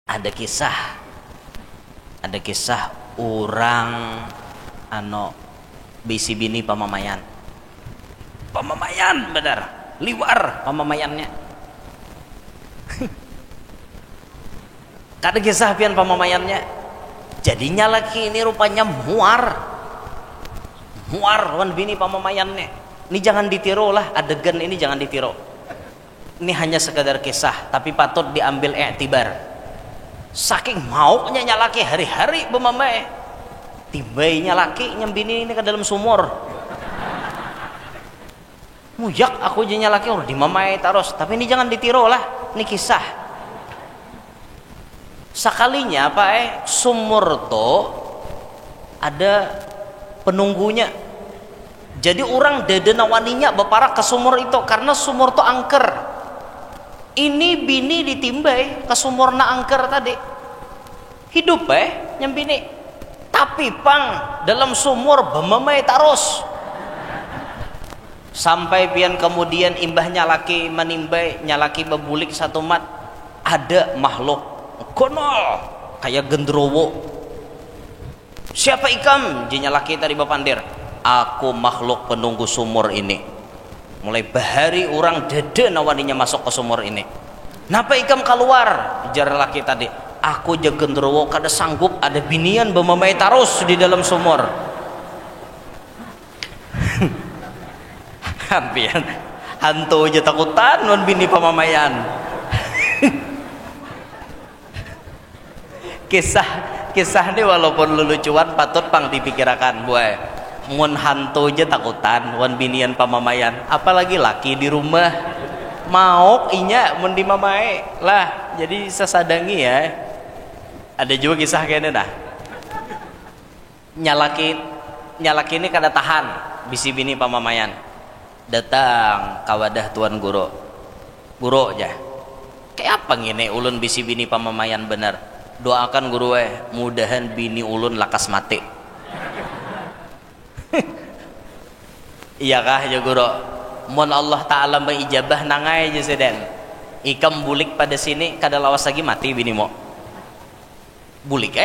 ada kisah orang bisi bini pamamayan benar liwar pamamayannya. Kada kisah pian pamamayannya jadinya laki ini rupanya muar wan bini pamamayannya. Ini jangan ditiru lah, adegan ini jangan ditiru. Ini hanya sekadar kisah tapi patut diambil iktibar. Saking maunya nyalaki hari-hari bemamai tibainya laki nyembini ini ke dalam sumur mujak aku jadinya laki udah dimamai terus. Tapi ini jangan ditiru lah, ini kisah. Sekalinya sumur to ada penunggunya. Jadi orang dedenawaninya beparak ke sumur itu karena sumur to angker. Ini bini ditimbai ke sumur na angker tadi hidup nyembini, tapi pang dalam sumur bemamai terus sampai pian kemudian imbahnya laki menimbai nyalaki bebulik satu mat ada makhluk konol kayak gendrowo. Siapa ikam? Jinya laki tadi bapandir, aku makhluk penunggu sumur ini. Mulai bahari orang dede nawaninya masuk ke sumur ini. Napa ikam keluar? Jar laki tadi, aku jagendrowo kada sanggup ada binian bemamai terus di dalam sumur. Hampian hantu aja takutan non bini pamamayan. kisah ini walaupun lelucuan patut pang dipikirkan buai. Mun hantu aja takutan wan binian pamamayan, apalagi laki di rumah mau inya mun dimamai lah. Jadi sesadangi ya. Ada juga kisah kayaknya dah nyalaki ini kada tahan bisi bini pamamayan datang kawadah tuan guru aja kayak apa ngene ulun bisi bini pamamayan bener, doakan guru mudahan bini ulun lakas mati. Iya kah ya guru, mun Allah Ta'ala mengijabah nangai aja seden ikam bulik pada sini kada lawas lagi mati bini mo bulik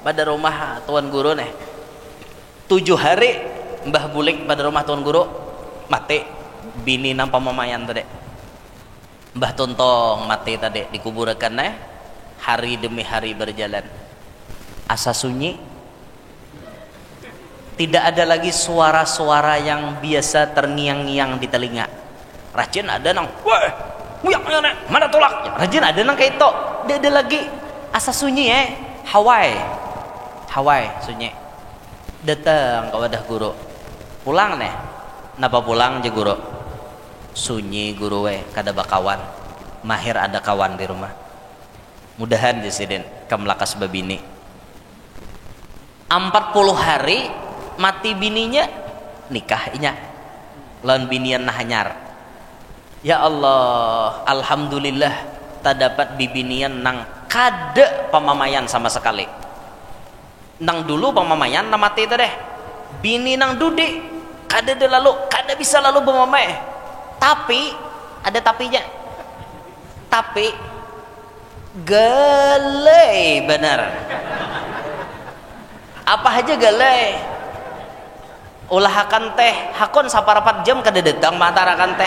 pada rumah tuan guru 7 hari mbah bulik pada rumah tuan guru mati bini nang pamamayan tadi mbah tontong mati tadi dikuburkan hari demi hari berjalan asa sunyi. Tidak ada lagi suara-suara yang biasa terngiang-ngiang di telinga. Rajin ada nang, wah, muyak mana tolak? Rajin ada nang kayak itu. Tidak ada lagi asa sunyi Hawaii sunyi. Datang ke wadah guru, pulang napa pulang je guru? Sunyi guru kada bakawan. Mahir ada kawan di rumah. Mudahan jesiden kamlakas babini. 40 hari mati bininya nikahnya lawan binian nahanyar. Ya Allah, alhamdulillah tak dapat bibinian nang kada pamamayan sama sekali. Nang dulu pamamayan na mati tadi bini nang dudi kada kada bisa lalu pamamay. Tapi ada tapinya, tapi galai benar. Apa aja galai ulahakan teh hakon saparapat jam kada datang matarakan teh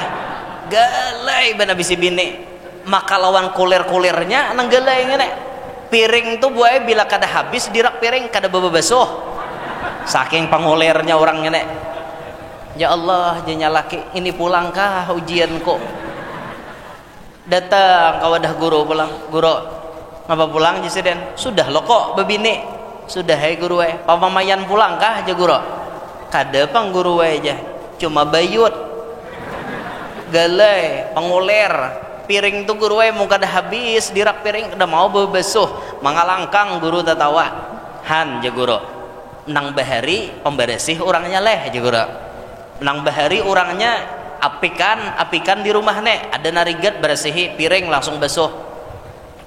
galai benar bisi bini. Maka lawan kulir-kulirnya nang galai ngene piring tuh buaya bila kada habis dirak piring kada bebasuh saking pangulirnya orang ngene. Ya Allah jenya laki ini pulang kah ujian kok datang ke wadah guru pulang guru ngapa pulang jesiden sudah lo kok bebini sudah guru pamamayan pulang kah aja guru kada pang guru aja cuma bayut galai pangulir piring tuh guru mau kada habis dirak piring kada mau bebasuh mangalangkang guru tatawa han aja guru nang bahari pemberesih orangnya aja guru nang bahari orangnya apikan di rumah ada narigat beresihi piring langsung basuh.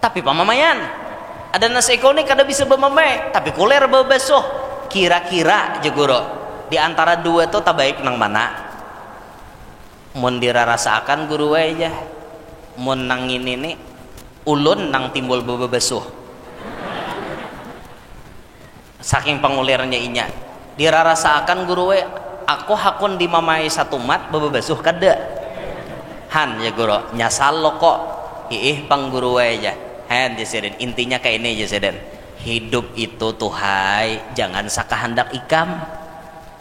Tapi pamamayan ada nasi iko kada bisa bemamai tapi kuler bebasuh. Kira-kira aja guru di antara dua tuh tak baik nang mana? Mun dirarasakan guru aja mun nang ini ulun nang timbul bebebesuh saking pangulirnya inya dirarasakan guru we aku hakun dimamai satu mat bebebesuh kada han ya guru nyasal lo kok ih pang guru we aja han jaseden intinya kayak ini jaseden hidup itu tuhai jangan sakahandak ikam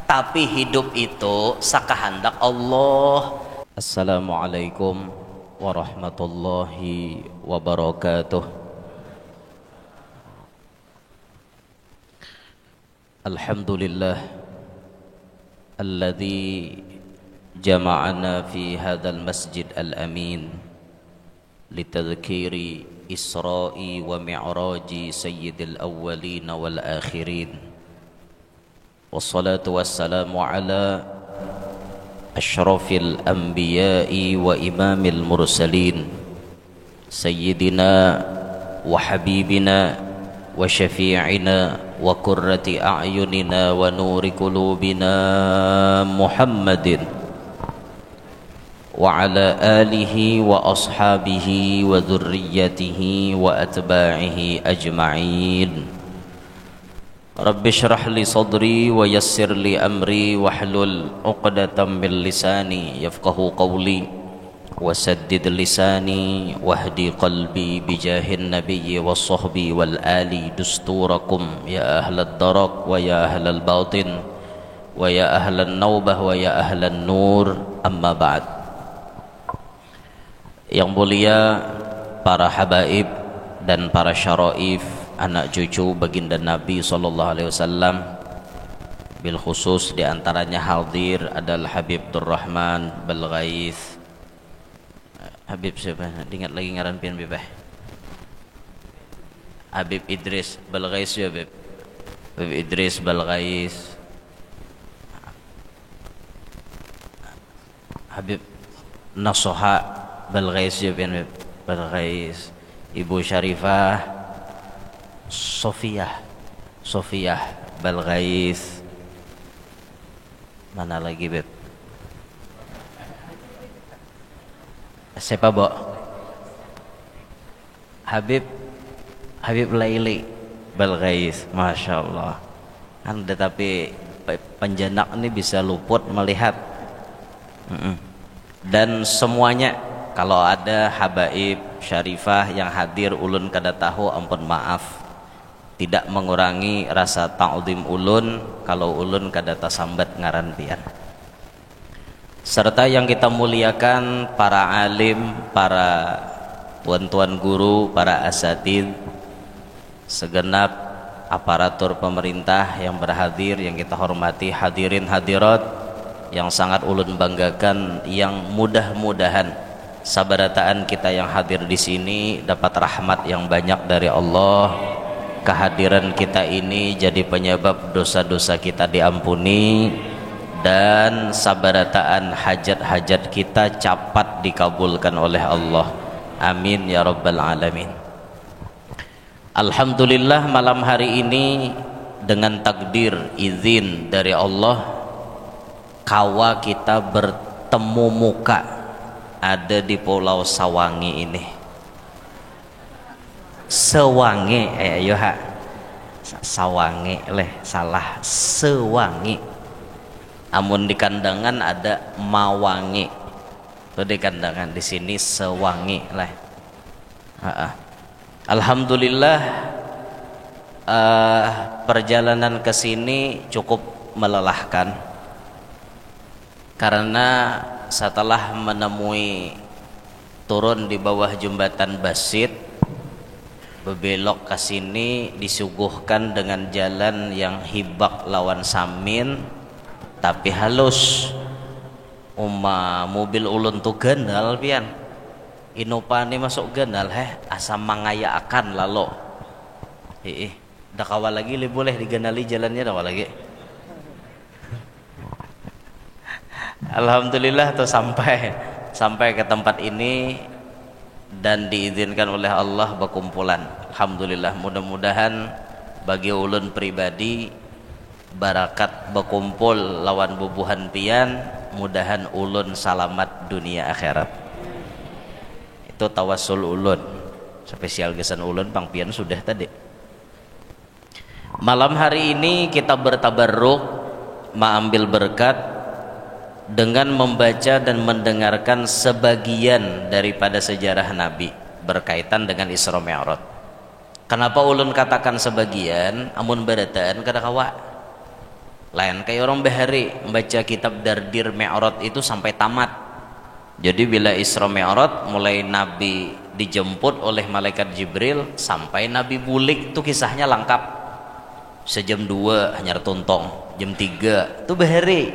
tapi hidup itu sakahandak Allah. Assalamualaikum warahmatullahi wabarakatuh. Alhamdulillah alladzi jama'ana fi hadzal masjid al-amin litadhkiri Isra'i wa mi'raji sayyidil awwalin wal akhirin wassalatu wassalamu ala asyrafil anbiya'i wa imamil mursalin sayyidina wa habibina wa syafi'ina wa qurrati a'yunina wa nuri qulubina Muhammadin wa ala alihi wa ashabihi wa dhurriyyatihi wa atba'ihi ajma'in. Rabbi shrah li sadri wa yassir li amri wahlul 'uqdatam min lisani yafqahu qawli wa saddid lisani wahdi qalbi bijahin nabiyyi was sahbi wal ali dusturakum ya ahlad darak wa ya ahlal batin wa ya ahlan naubah wa ya ahlan nur amma ba'd. Yang mulia para habaib dan para syaraif anak cucu baginda Nabi SAW, bil khusus diantaranya hadir adalah Habib Durrahman Balghais. Habib siapa? Ingat lagi ngaran pian bebeh. Habib Idris Balghais ya Habib. Habib Idris Balghais. Habib Nasoha Balghais ya pian Habib. Balghais. Ibu Syarifah Sofiyah Balghais. Mana lagi Beb? Siapa Bo? Habib Laili Balghais. Masya Allah kan, tetapi penjenak ini bisa luput melihat. Dan semuanya kalau ada habaib syarifah yang hadir ulun kada tahu, ampun maaf, tidak mengurangi rasa ta'zim ulun kalau ulun kada tasambat ngaran pian. Serta yang kita muliakan para alim, para tuan-tuan guru, para asatid, segenap aparatur pemerintah yang berhadir, yang kita hormati, hadirin hadirat yang sangat ulun banggakan, yang mudah-mudahan sabarataan kita yang hadir di sini dapat rahmat yang banyak dari Allah. Kehadiran kita ini jadi penyebab dosa-dosa kita diampuni dan sabarataan hajat-hajat kita cepat dikabulkan oleh Allah. Amin ya rabbal alamin. Alhamdulillah malam hari ini dengan takdir izin dari Allah kawa kita bertemu muka ada di Pulau Sawangi ini. Sewangi ayo ha. Sawangi leh salah, Sewangi. Amun di kandangan ada Mawangi. Tuh di kandangan, di sini Sewangi leh. Alhamdulillah perjalanan ke sini cukup melelahkan karena setelah menemui turun di bawah jembatan Basit, bebelok ke sini disuguhkan dengan jalan yang hibak lawan samin tapi halus. Mobil ulun tuh gandal pian, inopani masuk gandal asam mangaya akan lalu dah kawal lagi boleh digandali jalannya dah lagi. Alhamdulillah tuh sampai ke tempat ini dan diizinkan oleh Allah berkumpulan. Alhamdulillah, mudah-mudahan bagi ulun pribadi barakat berkumpul lawan bubuhan pian, mudahan ulun salamat dunia akhirat. Itu tawasul ulun. spesial gesan ulun pangpian sudah tadi. Malam hari ini kita bertabarruk mengambil berkat dengan membaca dan mendengarkan sebagian daripada sejarah Nabi berkaitan dengan Isra Mi'raj. Kenapa ulun katakan sebagian? Amun barataan kada kawa. Lain kayak orang bahari membaca kitab Dardir Mi'raj itu sampai tamat. Jadi bila Isra Mi'raj mulai Nabi dijemput oleh malaikat Jibril sampai Nabi bulik itu kisahnya lengkap. Sejam 2 hanya tontong, jam 3 tuh bahari.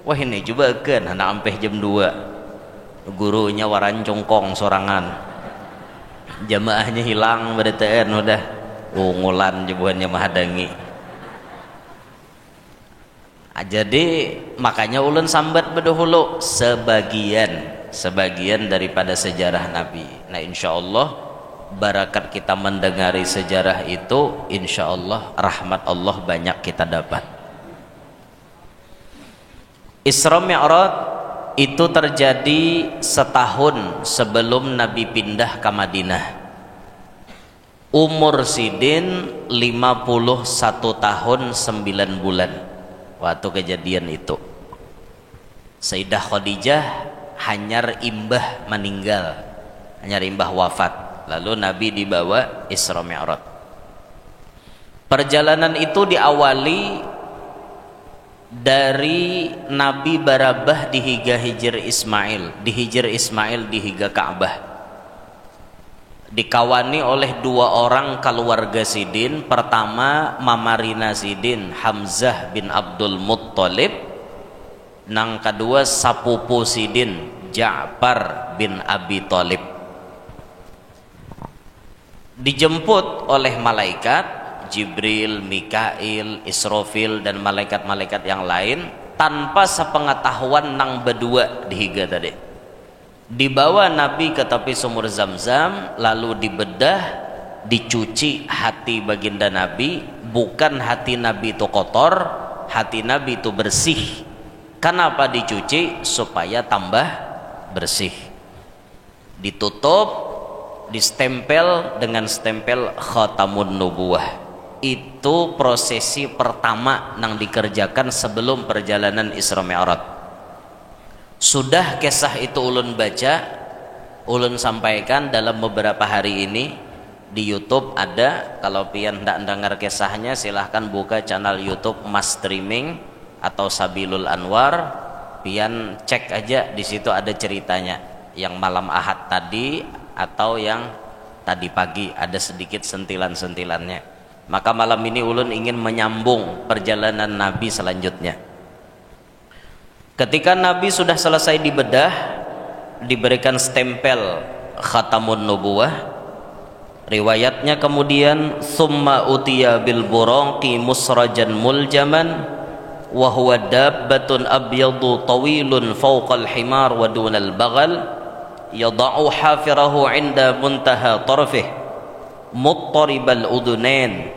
Wah ini coba kan anak ampeh jam 2 gurunya waran congkong sorangan, jamaahnya hilang berataan udah ngulan jebuhannya mahadangi. Jadi makanya ulun sambat bedahulu sebagian daripada sejarah Nabi. Nah insyaallah barakat kita mendengari sejarah itu, insyaallah rahmat Allah banyak kita dapat. Isra Mi'raj itu terjadi setahun sebelum Nabi pindah ke Madinah. Umur Sidin 51 tahun 9 bulan waktu kejadian itu. Sayyidah Khadijah hanyar imbah meninggal, hanyar imbah wafat. Lalu Nabi dibawa Isra Mi'raj. Perjalanan itu diawali dari Nabi barabah dihiga hijir Ismail, dihiga Ka'bah. Dikawani oleh 2 orang keluarga Sidin. Pertama Mamarina Sidin, Hamzah bin Abdul Muttalib. Nang kedua sapupu Sidin, Ja'far bin Abi Thalib. Dijemput oleh malaikat Jibril, Mikail, Israfil dan malaikat-malaikat yang lain tanpa sepengetahuan nang berdua dihiga tadi. Dibawa Nabi ke tepi sumur Zamzam, lalu dibedah, dicuci hati baginda Nabi. Bukan hati Nabi itu kotor, hati Nabi itu bersih. Kenapa dicuci? Supaya tambah bersih. Ditutup, distempel dengan stempel khatamun nubuwah. Itu prosesi pertama yang dikerjakan sebelum perjalanan Isra Mi'raj. Sudah kisah itu ulun baca, ulun sampaikan dalam beberapa hari ini di YouTube ada. Kalau pian ndak dengar kisahnya silahkan buka channel YouTube Mas Streaming atau Sabilul Anwar, pian cek aja di situ ada ceritanya yang malam Ahad tadi atau yang tadi pagi, ada sedikit sentilan-sentilannya. Maka malam ini ulun ingin menyambung perjalanan Nabi selanjutnya. Ketika Nabi sudah selesai dibedah, diberikan stempel khatamun nubuwah, riwayatnya kemudian summa utiya bil buraqi musrajan muljaman wa huwa dabbatun abyadu tawilun fawqal himar wa dunal baghal yada'u hafirahu 'inda muntaha tarfih muttaribal udunain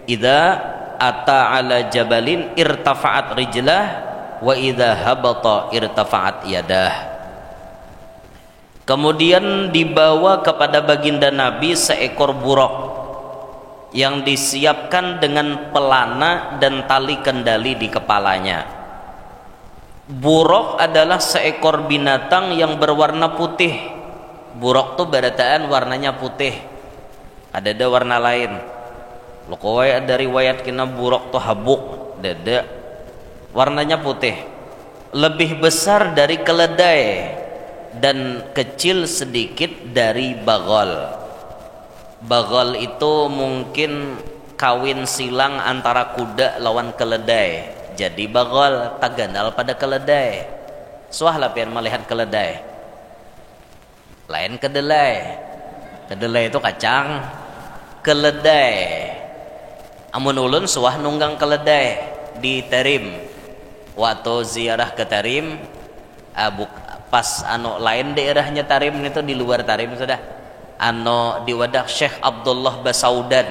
idza ata 'ala jabalin irtafa'at rijlah wa idza habata irtafa'at yadah. Kemudian dibawa kepada baginda Nabi seekor buraq yang disiapkan dengan pelana dan tali kendali di kepalanya. Buraq adalah seekor binatang yang berwarna putih. Buraq tuh barataan warnanya putih. Ada warna lain. Lokowai ada riwayat kena buraq tuh habuk, dada warnanya putih. Lebih besar dari keledai dan kecil sedikit dari bagal. Bagal itu mungkin kawin silang antara kuda lawan keledai. Jadi bagal taganal pada keledai. Suahlah pian melihat keledai. Lain kedelai. Kedelai itu kacang. Keledai. Amun ulun suah nunggang keledai di Tarim. Waktu ziarah ke Tarim, pas lain daerahnya Tarim itu di luar Tarim sudah. Di wadah Syekh Abdullah Basaudan.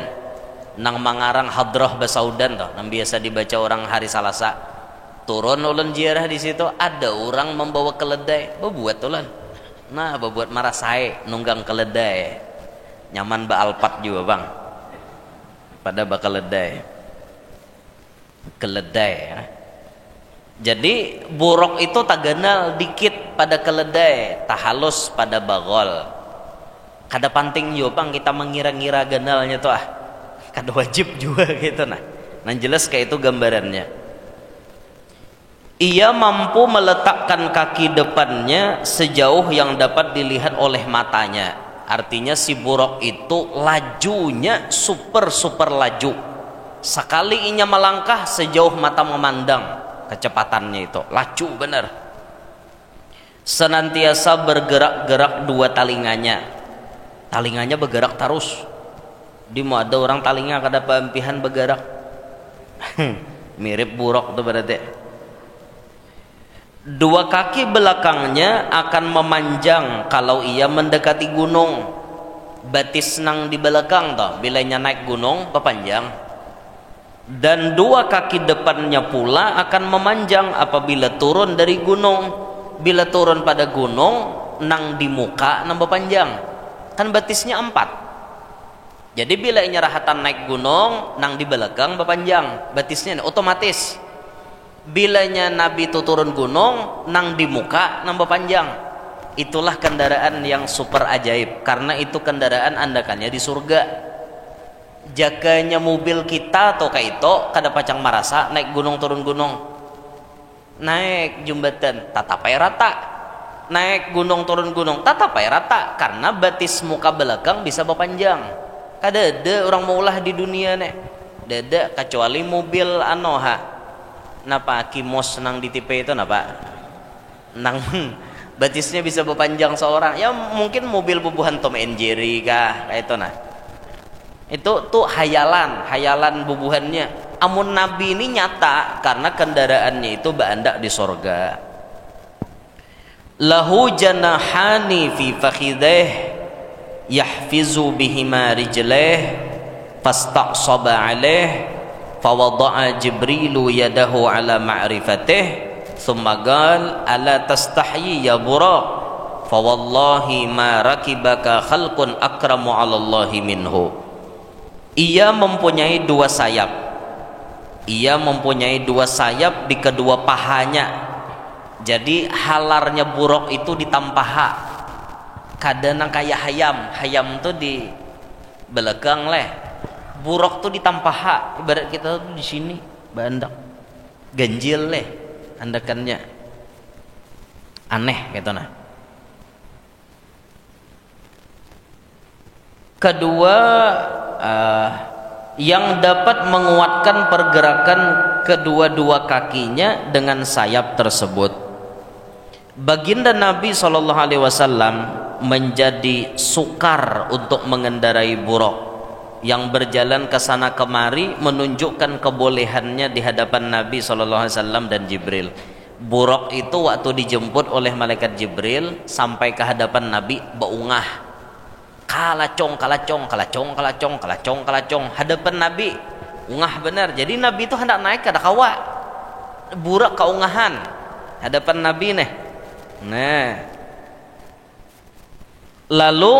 Nang mangarang hadrah Basaudan toh, nang biasa dibaca orang hari Salasa. Turun ulun ziarah di situ, ada orang membawa keledai, bebuat ulun. Nah, bebuat marasai nunggang keledai. nyaman ba alpat juga bang pada bakal keledai ya. Jadi buruk itu tak ganal dikit pada keledai, tak halus pada bagol. Kada penting juga bang kita mengira-ngira ganalnya tuh kada wajib juga gitu nah. Nah jelas kayak itu gambarannya. Ia mampu meletakkan kaki depannya sejauh yang dapat dilihat oleh matanya. Artinya si buruk itu lajunya super laju. Sekali inya melangkah sejauh mata memandang, kecepatannya itu laju benar. Senantiasa bergerak-gerak dua talinganya bergerak terus. Di mau ada orang talinga kada pampihan bergerak. Mirip buruk tuh berarti. Dua kaki belakangnya akan memanjang kalau ia mendekati gunung. Batis nang di belakang toh bilanya naik gunung pepanjang. Dan dua kaki depannya pula akan memanjang apabila turun dari gunung. Bila turun pada gunung nang di muka nambah panjang. Kan batisnya 4. Jadi bila inya rahatan naik gunung nang di belakang berpanjang batisnya otomatis. Bilanya Nabi itu turun gunung nang di muka nambah panjang. Itulah kendaraan yang super ajaib, karena itu kendaraan andakannya di surga. Jakanya mobil kita atau kayak itu kada pacang marasa naik gunung turun gunung. Naik jembatan tatapai rata, naik gunung turun gunung tatapai rata, karena batis muka belakang bisa berpanjang. Kada ada orang maulah di dunia nih, dada kecuali mobil anoha. Napa kimos nang di tipe itu napa nang batisnya bisa berpanjang seorang ya, mungkin mobil bubuhan Tom and Jerry kah kayak itu nah. Itu tuh hayalan bubuhannya. Amun Nabi ini nyata karena kendaraannya itu berandak di sorga. Lahu janahani fi fakhideh yahfizu bihima rijleh fastaqsaba alaih fawada'a Jibrilu yadahu ala ma'rifatih thumma qala ala tastahyi ya buraq fawallahi ma rakibaka khalqun akramu 'ala Allahi minhu. Ia mempunyai dua sayap. Ia mempunyai dua sayap di kedua pahanya. Jadi halarnya buruk itu di tampaha. Kadang kayak hayam tuh di belakang leh. Buruk tuh di tampaha, ibarat kita tuh di sini bandak ganjil leh andakannya aneh gitu nah. Kedua yang dapat menguatkan pergerakan kedua-dua kakinya dengan sayap tersebut. Baginda Nabi SAW menjadi sukar untuk mengendarai buruk yang berjalan ke sana kemari, menunjukkan kebolehannya di hadapan Nabi SAW dan Jibril. Buruk itu waktu dijemput oleh malaikat Jibril sampai ke hadapan Nabi beungah, kalacong hadapan Nabi ungah benar. Jadi Nabi itu hendak naik kada kawa, buruk keungahan hadapan Nabi nih. Nah, lalu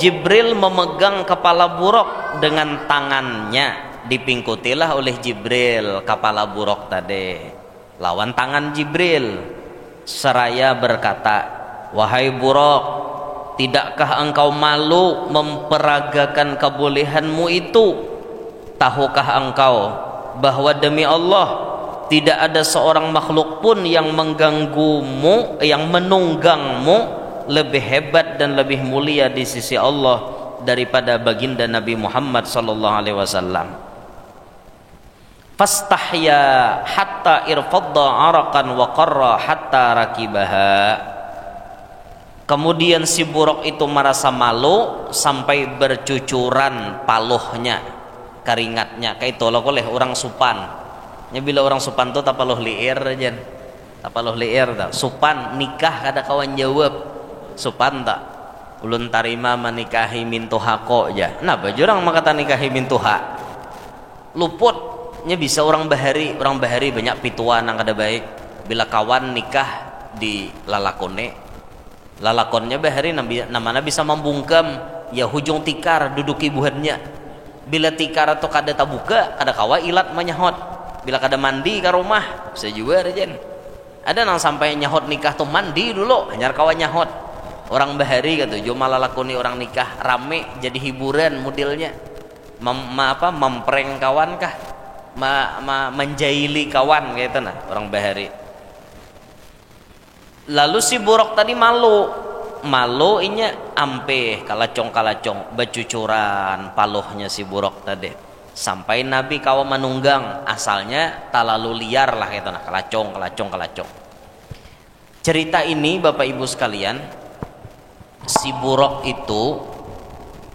Jibril memegang kepala buruk dengan tangannya, dipingkutilah oleh Jibril kepala buruk tadi lawan tangan Jibril seraya berkata, wahai buruk, tidakkah engkau malu memperagakan kebolehanmu itu? Tahukah engkau bahwa demi Allah tidak ada seorang makhluk pun yang mengganggumu, yang menunggangmu lebih hebat dan lebih mulia di sisi Allah daripada baginda Nabi Muhammad sallallahu alaihi wasallam. Fastahya hatta irfadda araqan wa qarra hatta rakibaha. Kemudian si buruk itu merasa malu sampai bercucuran paluhnya, keringatnya. Kayak tolak oleh orang Supan. Ya bila orang Supan tuh tapaluh liir aja. Tapaluh liir tak. Supan nikah kada kawan jawab. Supan tak ulun tarima menikahi mintuhako aja. Kenapa jurang makata nikahi mintuha? Luputnya bisa orang bahari banyak pituan yang kada baik. Bila kawan nikah di lalakonnya bahari namanya bisa membungkam ya hujung tikar duduki buhannya. Bila tikar atau kada tabuka kada kawa ilat menyahot. Bila kada mandi ke rumah bisa juga rejen. Ada nang sampai nyahot nikah tuh mandi dulu hanyar kawa nyahot. Orang bahari gitu jo malah lakoni orang nikah rame jadi hiburan modelnya. Mempreng kawan kah? Menjaili kawan gitu nah orang bahari. Lalu si buruk tadi malu inya ampe kalacong bacucuran paluhnya si buruk tadi sampai Nabi kawa menunggang asalnya tak lalu liar lah gitu nah kalacong. Cerita ini Bapak Ibu sekalian, si buruk itu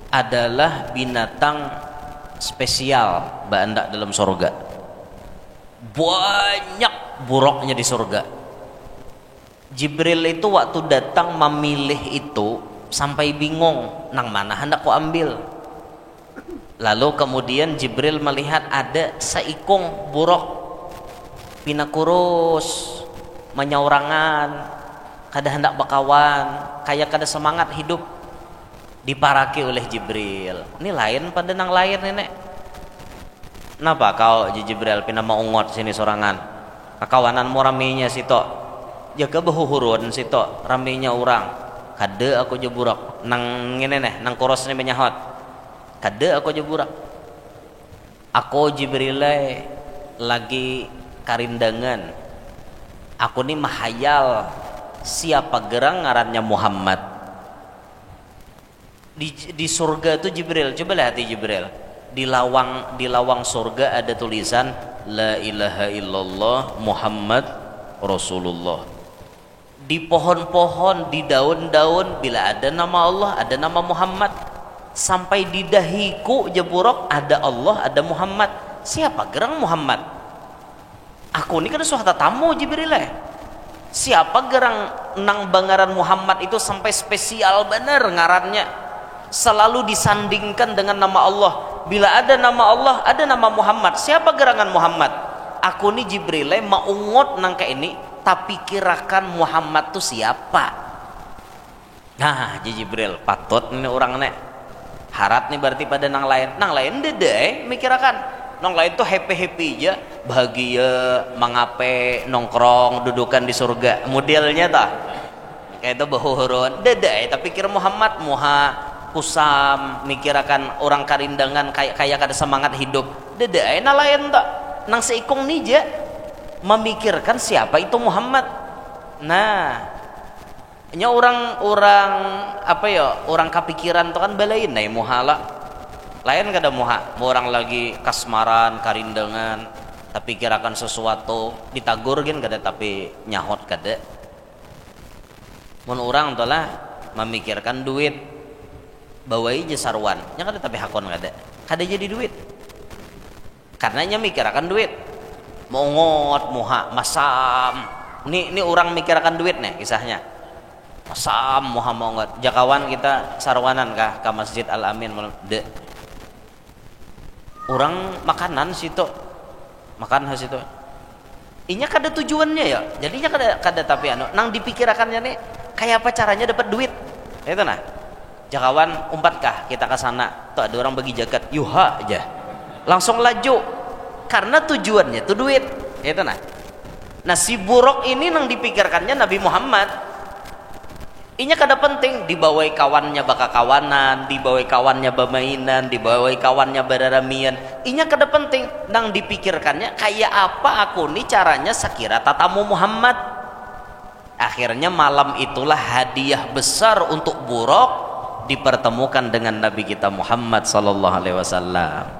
adalah binatang spesial banda dalam surga. Banyak buruknya di surga. Jibril itu waktu datang memilih itu sampai bingung nang mana hendak ku ambil. Lalu kemudian Jibril melihat ada seikung buruk pina kurus menyaurangan kada hendak bakawan kayak kada semangat hidup. Diparaki oleh Jibril. Ini lain pada nang lain nenek. Napa kau Jibril pina mau ungot sini sorangan. Kakawananmu ramenya situ. Jaga bahuhurun situ ramenya orang. Kada aku jeburak nang ngene neh nang koros ni menyahot. Kada aku jeburak. Aku Jibril lagi karindangan. Aku ni mahayal siapa gerang ngarannya Muhammad. Di surga itu Jibril, coba lihat Jibril. Di lawang surga ada tulisan La ilaha illallah Muhammad Rasulullah. Di pohon-pohon, di daun-daun bila ada nama Allah, ada nama Muhammad. Sampai di dahiku jeburok ada Allah, ada Muhammad. Siapa gerang Muhammad? Aku ini kan suatu tamu Jibril. Siapa gerang nang bangaran Muhammad itu sampai spesial bener ngarannya. Selalu disandingkan dengan nama Allah. Bila ada nama Allah, ada nama Muhammad. Siapa gerangan Muhammad? Aku ini Jibril maungot nang kayak ini, tapi kirakan Muhammad tuh siapa? Nah, Jibril patut ini orang nek. Harat nih berarti pada nang lain dede mikirakan. Nang lain tuh happy aja, bahagia, mangape, nongkrong, dudukan di surga. Modelnya tah. Kayak itu bahuhurun, dede tapi kira Muhammad kusam mikirakan orang karindangan kayak ada semangat hidup. Dede nang lain tak. Nang seikung nija memikirkan siapa itu Muhammad. Nah, nya orang apa ya orang kepikiran tuh kan balain nih muhala lain kada muha orang lagi kasmaran karindangan tapi kirakan sesuatu ditagur gin kada tapi nyahot kada mun orang tuh lah memikirkan duit bawai jasarwan nya kada tapi hakon kada jadi duit karena nya mikirkan duit mongot muha masam ini orang mikirkan duit nih kisahnya Masam Muhammad jakawan kita sarwanan kah ke Masjid Al Amin de orang makanan situ makan situ inya kada tujuannya ya jadinya kada tapi anu nang dipikirakannya nih kayak apa caranya dapat duit itu nah jakawan umpat kah kita ke sana tuh ada orang bagi jagat yuha aja langsung laju karena tujuannya tuh duit itu nah si buruk ini nang dipikirkannya Nabi Muhammad. Inya kada penting dibawai kawannya baka kawanan, dibawai kawannya bermainan, dibawai kawannya beraramian. Inya kada penting nang dipikirkannya kayak apa aku nih caranya sekira tatamu Muhammad. Akhirnya malam itulah hadiah besar untuk buruk dipertemukan dengan Nabi kita Muhammad sallallahu alaihi wasallam.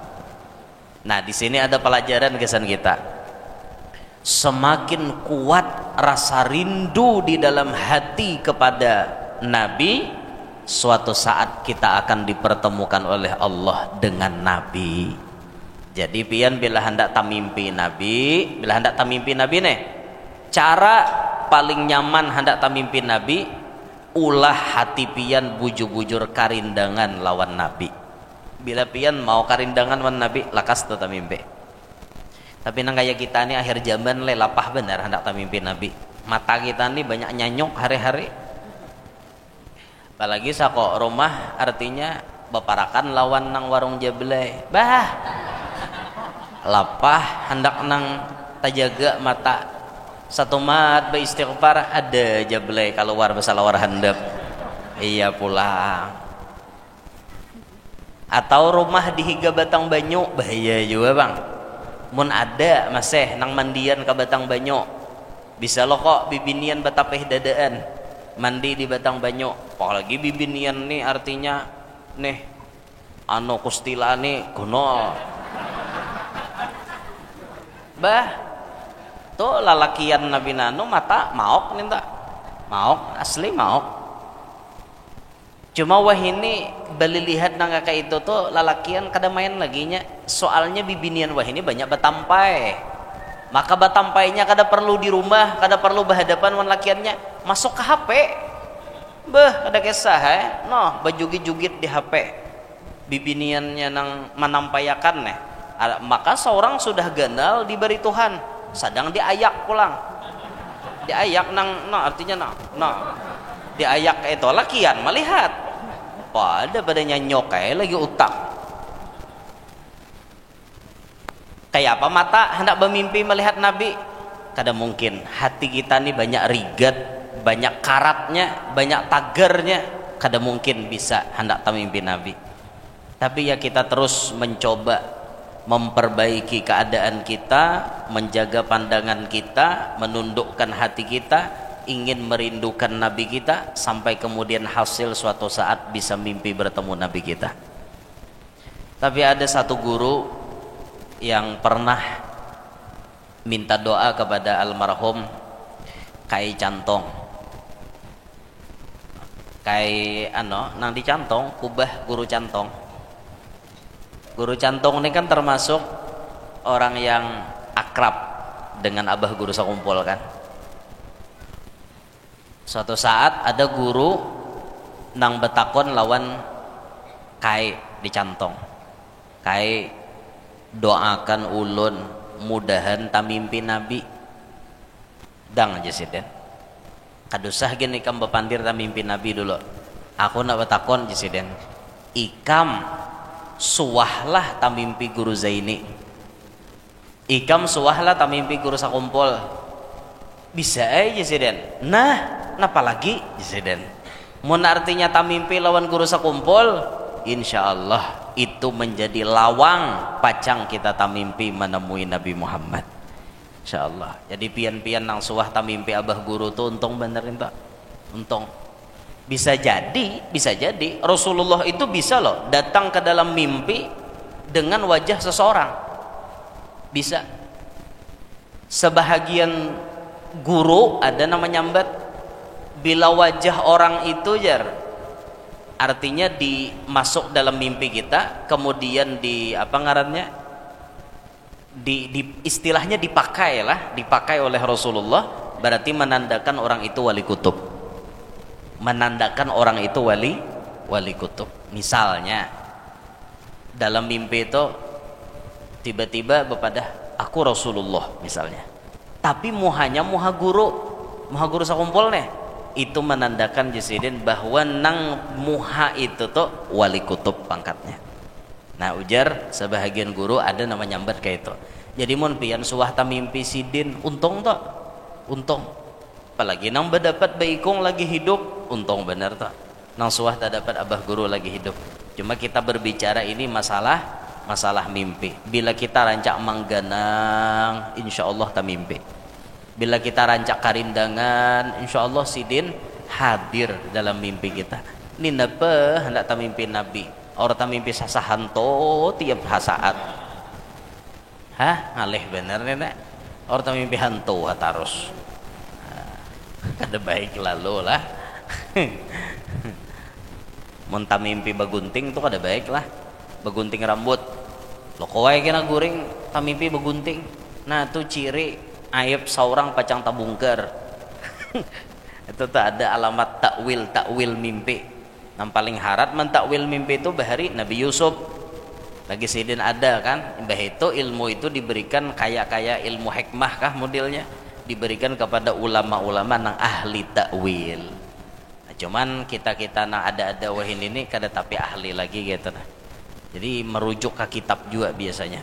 Nah, di sini ada pelajaran kesan kita. Semakin kuat rasa rindu di dalam hati kepada Nabi, suatu saat kita akan dipertemukan oleh Allah dengan Nabi. Jadi pian bila hendak tamimpi Nabi nih, cara paling nyaman hendak tamimpi Nabi, ulah hati pian bujur-bujur karindangan lawan Nabi. Bila pian mau karindangan lawan Nabi, lakas tu tamimpi. Tapi nang gaya kita nih akhir zaman lapah benar hendak tamimpi Nabi. Mata kita nih banyak nyanyok hari-hari. apalagi sako rumah artinya baparakan lawan nang warung jablay bah lapah hendak nang tajaga mata satu mat beristighfar ada jablay keluar besalawar handap iya pulang atau rumah dihiga batang banyu bahaya juga bang mun ada masih nang mandian ke batang banyu bisa lo kok bibinian batapeh dadaan mandi di batang banyu apalagi bibinian nih artinya nih anu kustila nih kuno bah tuh lalakian nabi nano mata maok nih tak maok asli maok cuma wah ini bali lihat nang kakak itu tuh lalakian kada main lagi nya soalnya bibinian wah ini banyak batampai maka batampainya kada perlu di rumah kada perlu berhadapan wan lakiannya masuk ke HP beh kada kisah noh bajugit-jugit di HP bibiniannya nang menampayakan nih maka seorang sudah ganal diberi Tuhan sedang diayak pulang diayak nang no artinya no diayak itu lakian melihat pada nyanyok kayak lagi utak kayak apa mata hendak bermimpi melihat Nabi kada mungkin hati kita nih banyak rigat banyak karatnya banyak tagernya kada mungkin bisa hendak mimpi Nabi tapi ya kita terus mencoba memperbaiki keadaan kita menjaga pandangan kita menundukkan hati kita ingin merindukan Nabi kita sampai kemudian hasil suatu saat bisa mimpi bertemu Nabi kita tapi ada satu guru yang pernah minta doa kepada almarhum Kai Cantong Kai nang di Cantong kubah guru Cantong ini kan termasuk orang yang akrab dengan abah guru sakumpul kan suatu saat ada guru nang betakon lawan Kai di Cantong Kai doakan ulun mudahan tamimpi Nabi dang aja sih den kadusah gini ikam bepandir tamimpi Nabi dulu aku nak betakon aja sih den ikam suahlah tamimpi guru Zaini ikam suahlah tamimpi guru sakumpul bisa aja sih den nah napa lagi aja sih den mun artinya tamimpi lawan guru sakumpul insyaallah itu menjadi lawang pacang kita tamimpi menemui Nabi Muhammad insyaallah jadi pian-pian nang suah tamimpi abah guru tuh untung bener entah untung bisa jadi Rasulullah itu bisa loh datang ke dalam mimpi dengan wajah seseorang bisa sebahagian guru ada nama nyambat bila wajah orang itu jar artinya dimasuk dalam mimpi kita kemudian di apa ngarannya di istilahnya dipakai oleh Rasulullah berarti menandakan orang itu wali kutub menandakan orang itu wali kutub misalnya dalam mimpi itu tiba-tiba bepadah aku Rasulullah misalnya tapi muha guru sakumpul nih itu menandakan jasidin bahwa nang muha itu tuh wali kutub pangkatnya nah ujar sebahagian guru ada nama nyambat kayak itu jadi mun pian suah tamimpi sidin untung apalagi nang berdapat baikung lagi hidup untung bener tuh nang suah tak dapat abah guru lagi hidup cuma kita berbicara ini masalah mimpi bila kita rancak mangganang insyaallah tamimpi bila kita rancak karindangan insyaallah sidin hadir dalam mimpi kita ini napa hendak tamimpi Nabi orang tamimpi sasahanto tiap saat ngalih bener nih orang tamimpi hantu hatarus ada baik lalu lah mun tamimpi bagunting tuh kada baik lah bagunting rambut lo kowe kena guring tamimpi bagunting nah tuh ciri aib seorang pacang tabungker itu tuh ada alamat takwil mimpi yang paling harat mentakwil mimpi itu bahari Nabi Yusuf lagi sidin ada kan bah itu ilmu itu diberikan kayak ilmu hikmah kah modelnya diberikan kepada ulama-ulama nang ahli takwil Cuman kita nah ada wahin ini kada tapi ahli lagi gitu nah. Jadi merujuk ke kitab juga biasanya.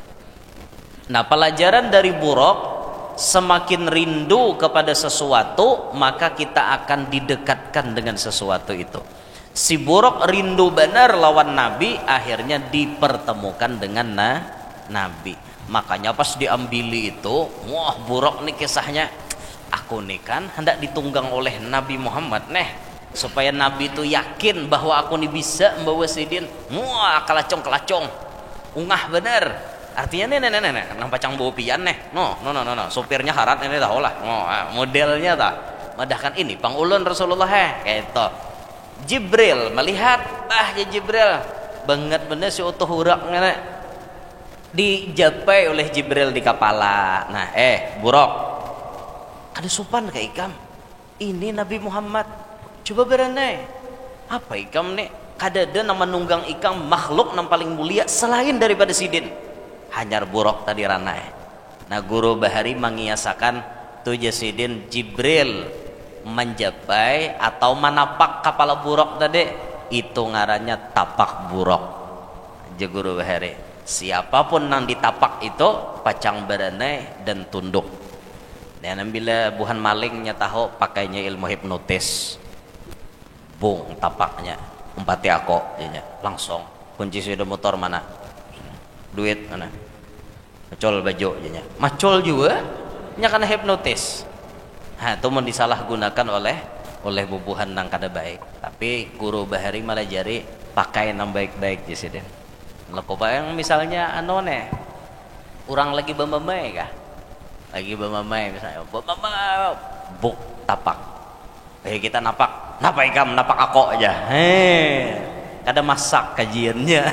Nah, pelajaran dari Buraq, semakin rindu kepada sesuatu maka kita akan didekatkan dengan sesuatu itu. Si Buraq rindu benar lawan Nabi, akhirnya dipertemukan dengan Nabi. Makanya pas diambili itu, wah Buraq nih kisahnya, aku nih kan hendak ditunggang oleh Nabi Muhammad supaya Nabi itu yakin bahwa aku nih bisa membawa sidin. Wah kelacong ungah bener. Artinya nih nang pacang bawa pian no sopirnya harat ini dah olah modelnya dah madahkan ini pangulun Rasulullah gitu. Jibril melihat ya Jibril banget bener si utuh hurak dijapai oleh Jibril di kepala. Nah Buraq kada sopan ke ikam ini Nabi Muhammad, coba beranai apa ikam nih kada ada nama nunggang ikam makhluk yang paling mulia selain daripada sidin. Hanyar Buraq tadi ranai. Nah guru bahari mengiasakan tujuh sidin Jibril menjapai atau menapak kepala Buraq tadi, itu ngarannya tapak Buraq. Je guru bahari siapapun yang ditapak itu pacang beranai dan tunduk. Dan bila buhan malingnya tahu pakainya ilmu hipnotis, bung tapaknya umpati aku langsung kunci sepeda motor mana, duit mana, macol baju jadinya macol juga nya karena hipnotis. Nah itu mau disalahgunakan oleh bubuhan nang kada baik. Tapi guru bahari malah jari pakai nang baik-baik jadi leko yang misalnya orang lagi bambamai kah, lagi bambamai misalnya bambamai buk tapak kita napak ikam napak aku aja kada masak kajiannya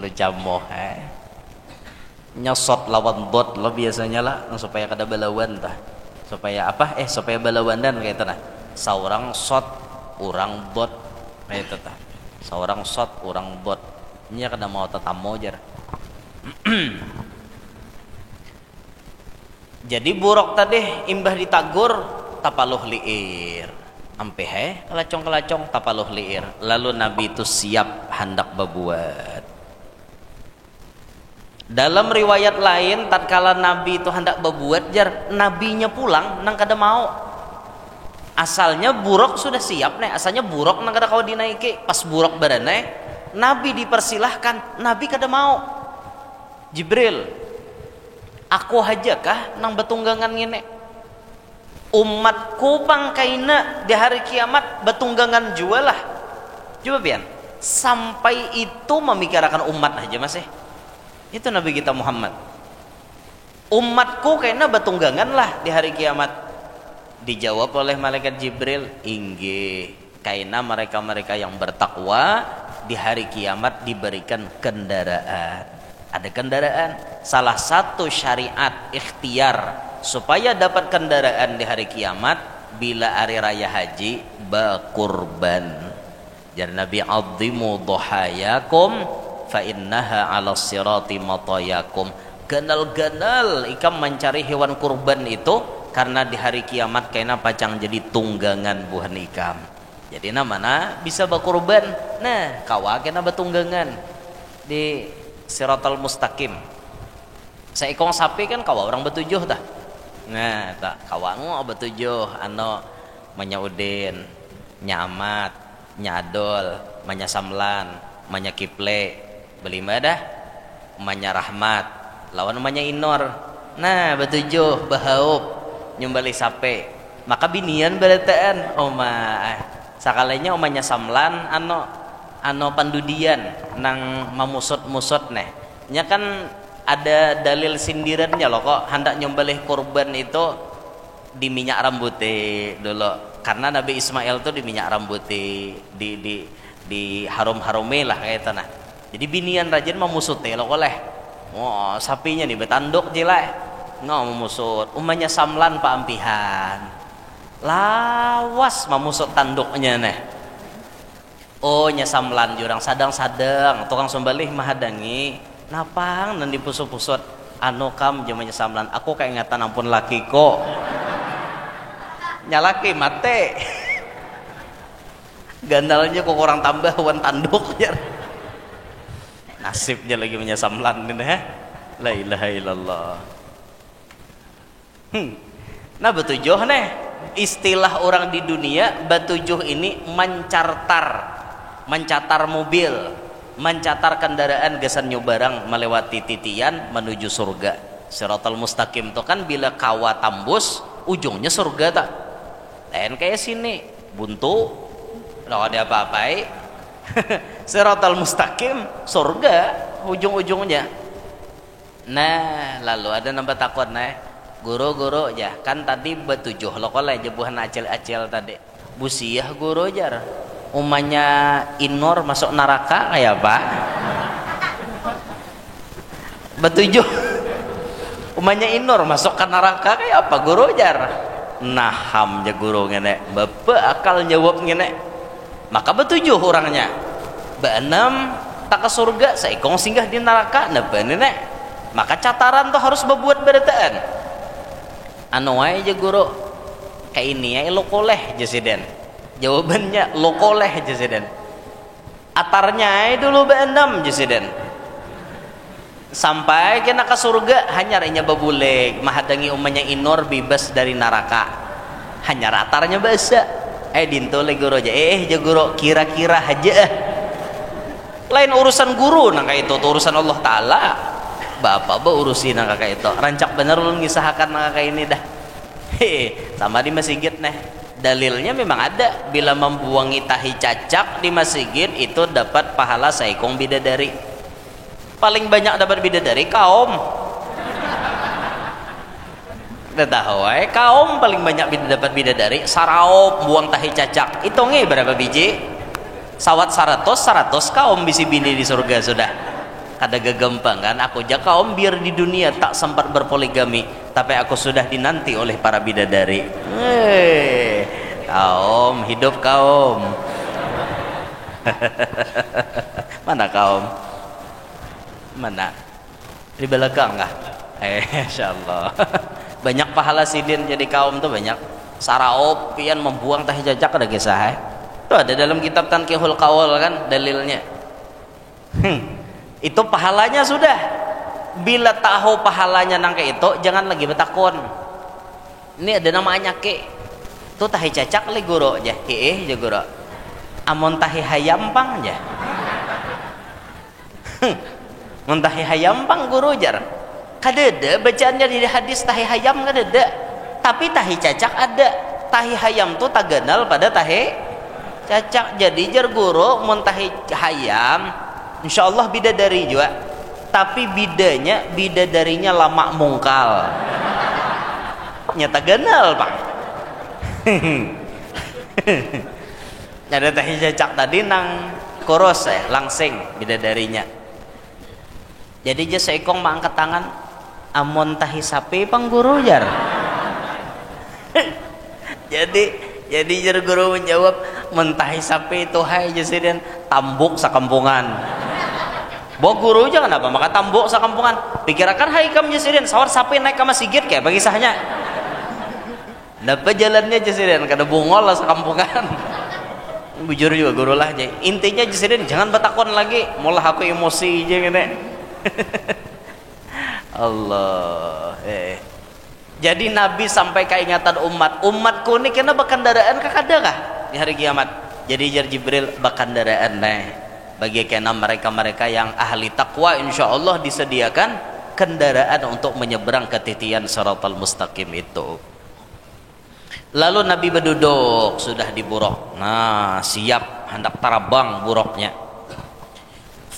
lu camoh nyosot lawan bot lo biasanya lah supaya kada balawan tah, supaya apa supaya balawanan kayak itu nah seorang shot orang bot kayak itu tah, seorang shot orang bot nya kada mau tetamu jar. Jadi Buraq tadi imbah ditagur tapaluh liir ampe kelacong tapaluh liir, lalu Nabi itu siap hendak berbuat. Dalam riwayat lain tatkala Nabi itu hendak berbuat jar nabinya pulang nang kada mau. Asalnya Buraq sudah siap asalnya Buraq nang kada kau dinaiki. Pas Buraq beranai Nabi dipersilahkan, Nabi kada mau. Jibril, aku aja kah nang betunggangan ngene, umatku pangkaina di hari kiamat betunggangan jualah. Coba pian sampai itu memikirkan umat aja mas itu Nabi kita Muhammad. Umatku kayaknya betunggangan lah di hari kiamat. Dijawab oleh malaikat Jibril, inggih kayaknya mereka yang bertakwa di hari kiamat diberikan kendaraan. Ada kendaraan. Salah satu syariat ikhtiar supaya dapat kendaraan di hari kiamat bila hari raya haji bakurban. Jadi Nabi azimu dhahayakum fa innaha 'ala sirati matayakum. Ganal-ganal ikam mencari hewan kurban itu karena di hari kiamat kayaknya pacang jadi tunggangan buhan ikam. Jadi namanya bisa bakurban. Nah, kawa kena betunggangan di siratal mustaqim. Seekong sapi kan kawa orang betujuh dah. Nah, tak kawa betujuh menyaudin, nyamat, nyadol, manyasamlan, manyakiple, belima dah, manya rahmat, lawan manya inor. Nah, betujuh bahaup nyumbali sape. Maka binian berataan sakalanya omanya samlan pandudian nang mamusot-musot nya kan ada dalil sindirannya loh kok hendak nyembelih kurban itu di minyak rambutnya dulu, karena Nabi Ismail tuh di minyak rambutnya di harum-harume lah kayak tanah. Jadi binian rajin memusut loh oleh sapinya nih betanduk jelek memusut umanya samlan pak ampihan lawas memusut tanduknya nya samlan jurang sadang tukang sembelih mahadangi napang nan dipusut-pusut kam jamanya samlan aku kayak ingatan ampun laki kok nyalaki mate Gandalnya kok orang tambah wan tanduk ya. Nasibnya lagi menyasamlan ini ya. La ilaha illallah. Nah betujuh nih istilah orang di dunia betujuh ini mencatar mobil, mencatar kendaraan gesan nyobarang melewati titian menuju surga. Siratal mustaqim itu kan bila kawa tambus ujungnya surga tak. Lain kayak sini buntu kalau ada apa-apa Siratal mustaqim surga ujung-ujungnya. Nah lalu ada nambah takut guru-guru aja kan tadi betujuh lo kalau jebuhan acil-acil tadi busiah guru jar umanya inor masuk neraka kayak apa betujuh umanya inor masuk ke neraka kayak apa guru jar naham aja guru ngene bapak akal jawab ngene maka betujuh orangnya beenam tak ke surga seikong singgah di neraka nah benenek maka cataran tuh harus berbuat berataan anu aja guru kayak ini ya lo koleh jasiden jawabannya lo koleh jasiden atarnya dulu beenam jasiden sampai kena ke surga hanya inya babulek mahadangi umanya inor bebas dari neraka hanya atarnya bahasa dinto le guru aja guru kira-kira aja lain urusan guru nah kayak itu urusan Allah Ta'ala bapak urusin kakak itu rancak bener lu ngisahakan kakak ini dah sama di masjid nih dalilnya memang ada bila membuangi tahi cacak di masjid itu dapat pahala seekong bidadari paling banyak dapat bidadari kaum udah tahu kaum paling banyak dapat bidadari sarau buang tahi cacak hitungnya berapa biji sawat 100 kaum bisi bini di surga sudah kada gampang kan aku aja kaum biar di dunia tak sempat berpoligami tapi aku sudah dinanti oleh para bidadari kaum hidup kaum mana kaum mana di belakang kah insyaallah banyak pahala sidin jadi kaum tuh banyak sarau pian membuang tahi jajak ada kisah itu ada dalam kitab Tanqihul Qaul kan dalilnya itu pahalanya sudah bila tahu pahalanya nangke itu jangan lagi betakon ini ada namanya ke tuh tahi cacak le guru aja aja guru amon tahi hayam pang aja mon tahi hayam pang guru jar kadeda bacaannya di hadis tahi hayam kadeda tapi tahi cacak ada tahi hayam tuh taganal pada tahi cacak jadi jar guru mon tahi hayam insyaallah bidadari juga tapi bidadarinya lama mungkal nyata ganal pak ada tahi cacak tadi nang koros langsing bidadarinya jadi dia seekong mangkat tangan amon tahi sapi pangguru jar jadi jar guru menjawab mentahi sapi itu hai jasiden tambuk sakampungan bawa guru jangan apa maka tambuk sakampungan pikirakan hai kamu jasiden sawar sapi naik ke masjid kayak bagi sahnya dapat jalannya jasiden kada bungol lah sakampungan bujur juga guru lah intinya jasiden jangan betakon lagi mulah aku emosi aja gini Allah jadi Nabi sampai keingatan umatku ini kena berkendaraan kakada kah di hari kiamat jadi jar Jibril berkendaraan bagi kena mereka yang ahli takwa insyaallah disediakan kendaraan untuk menyeberang ke titian Siratal Mustaqim itu lalu Nabi berduduk sudah di buruk nah siap hendak terbang buruknya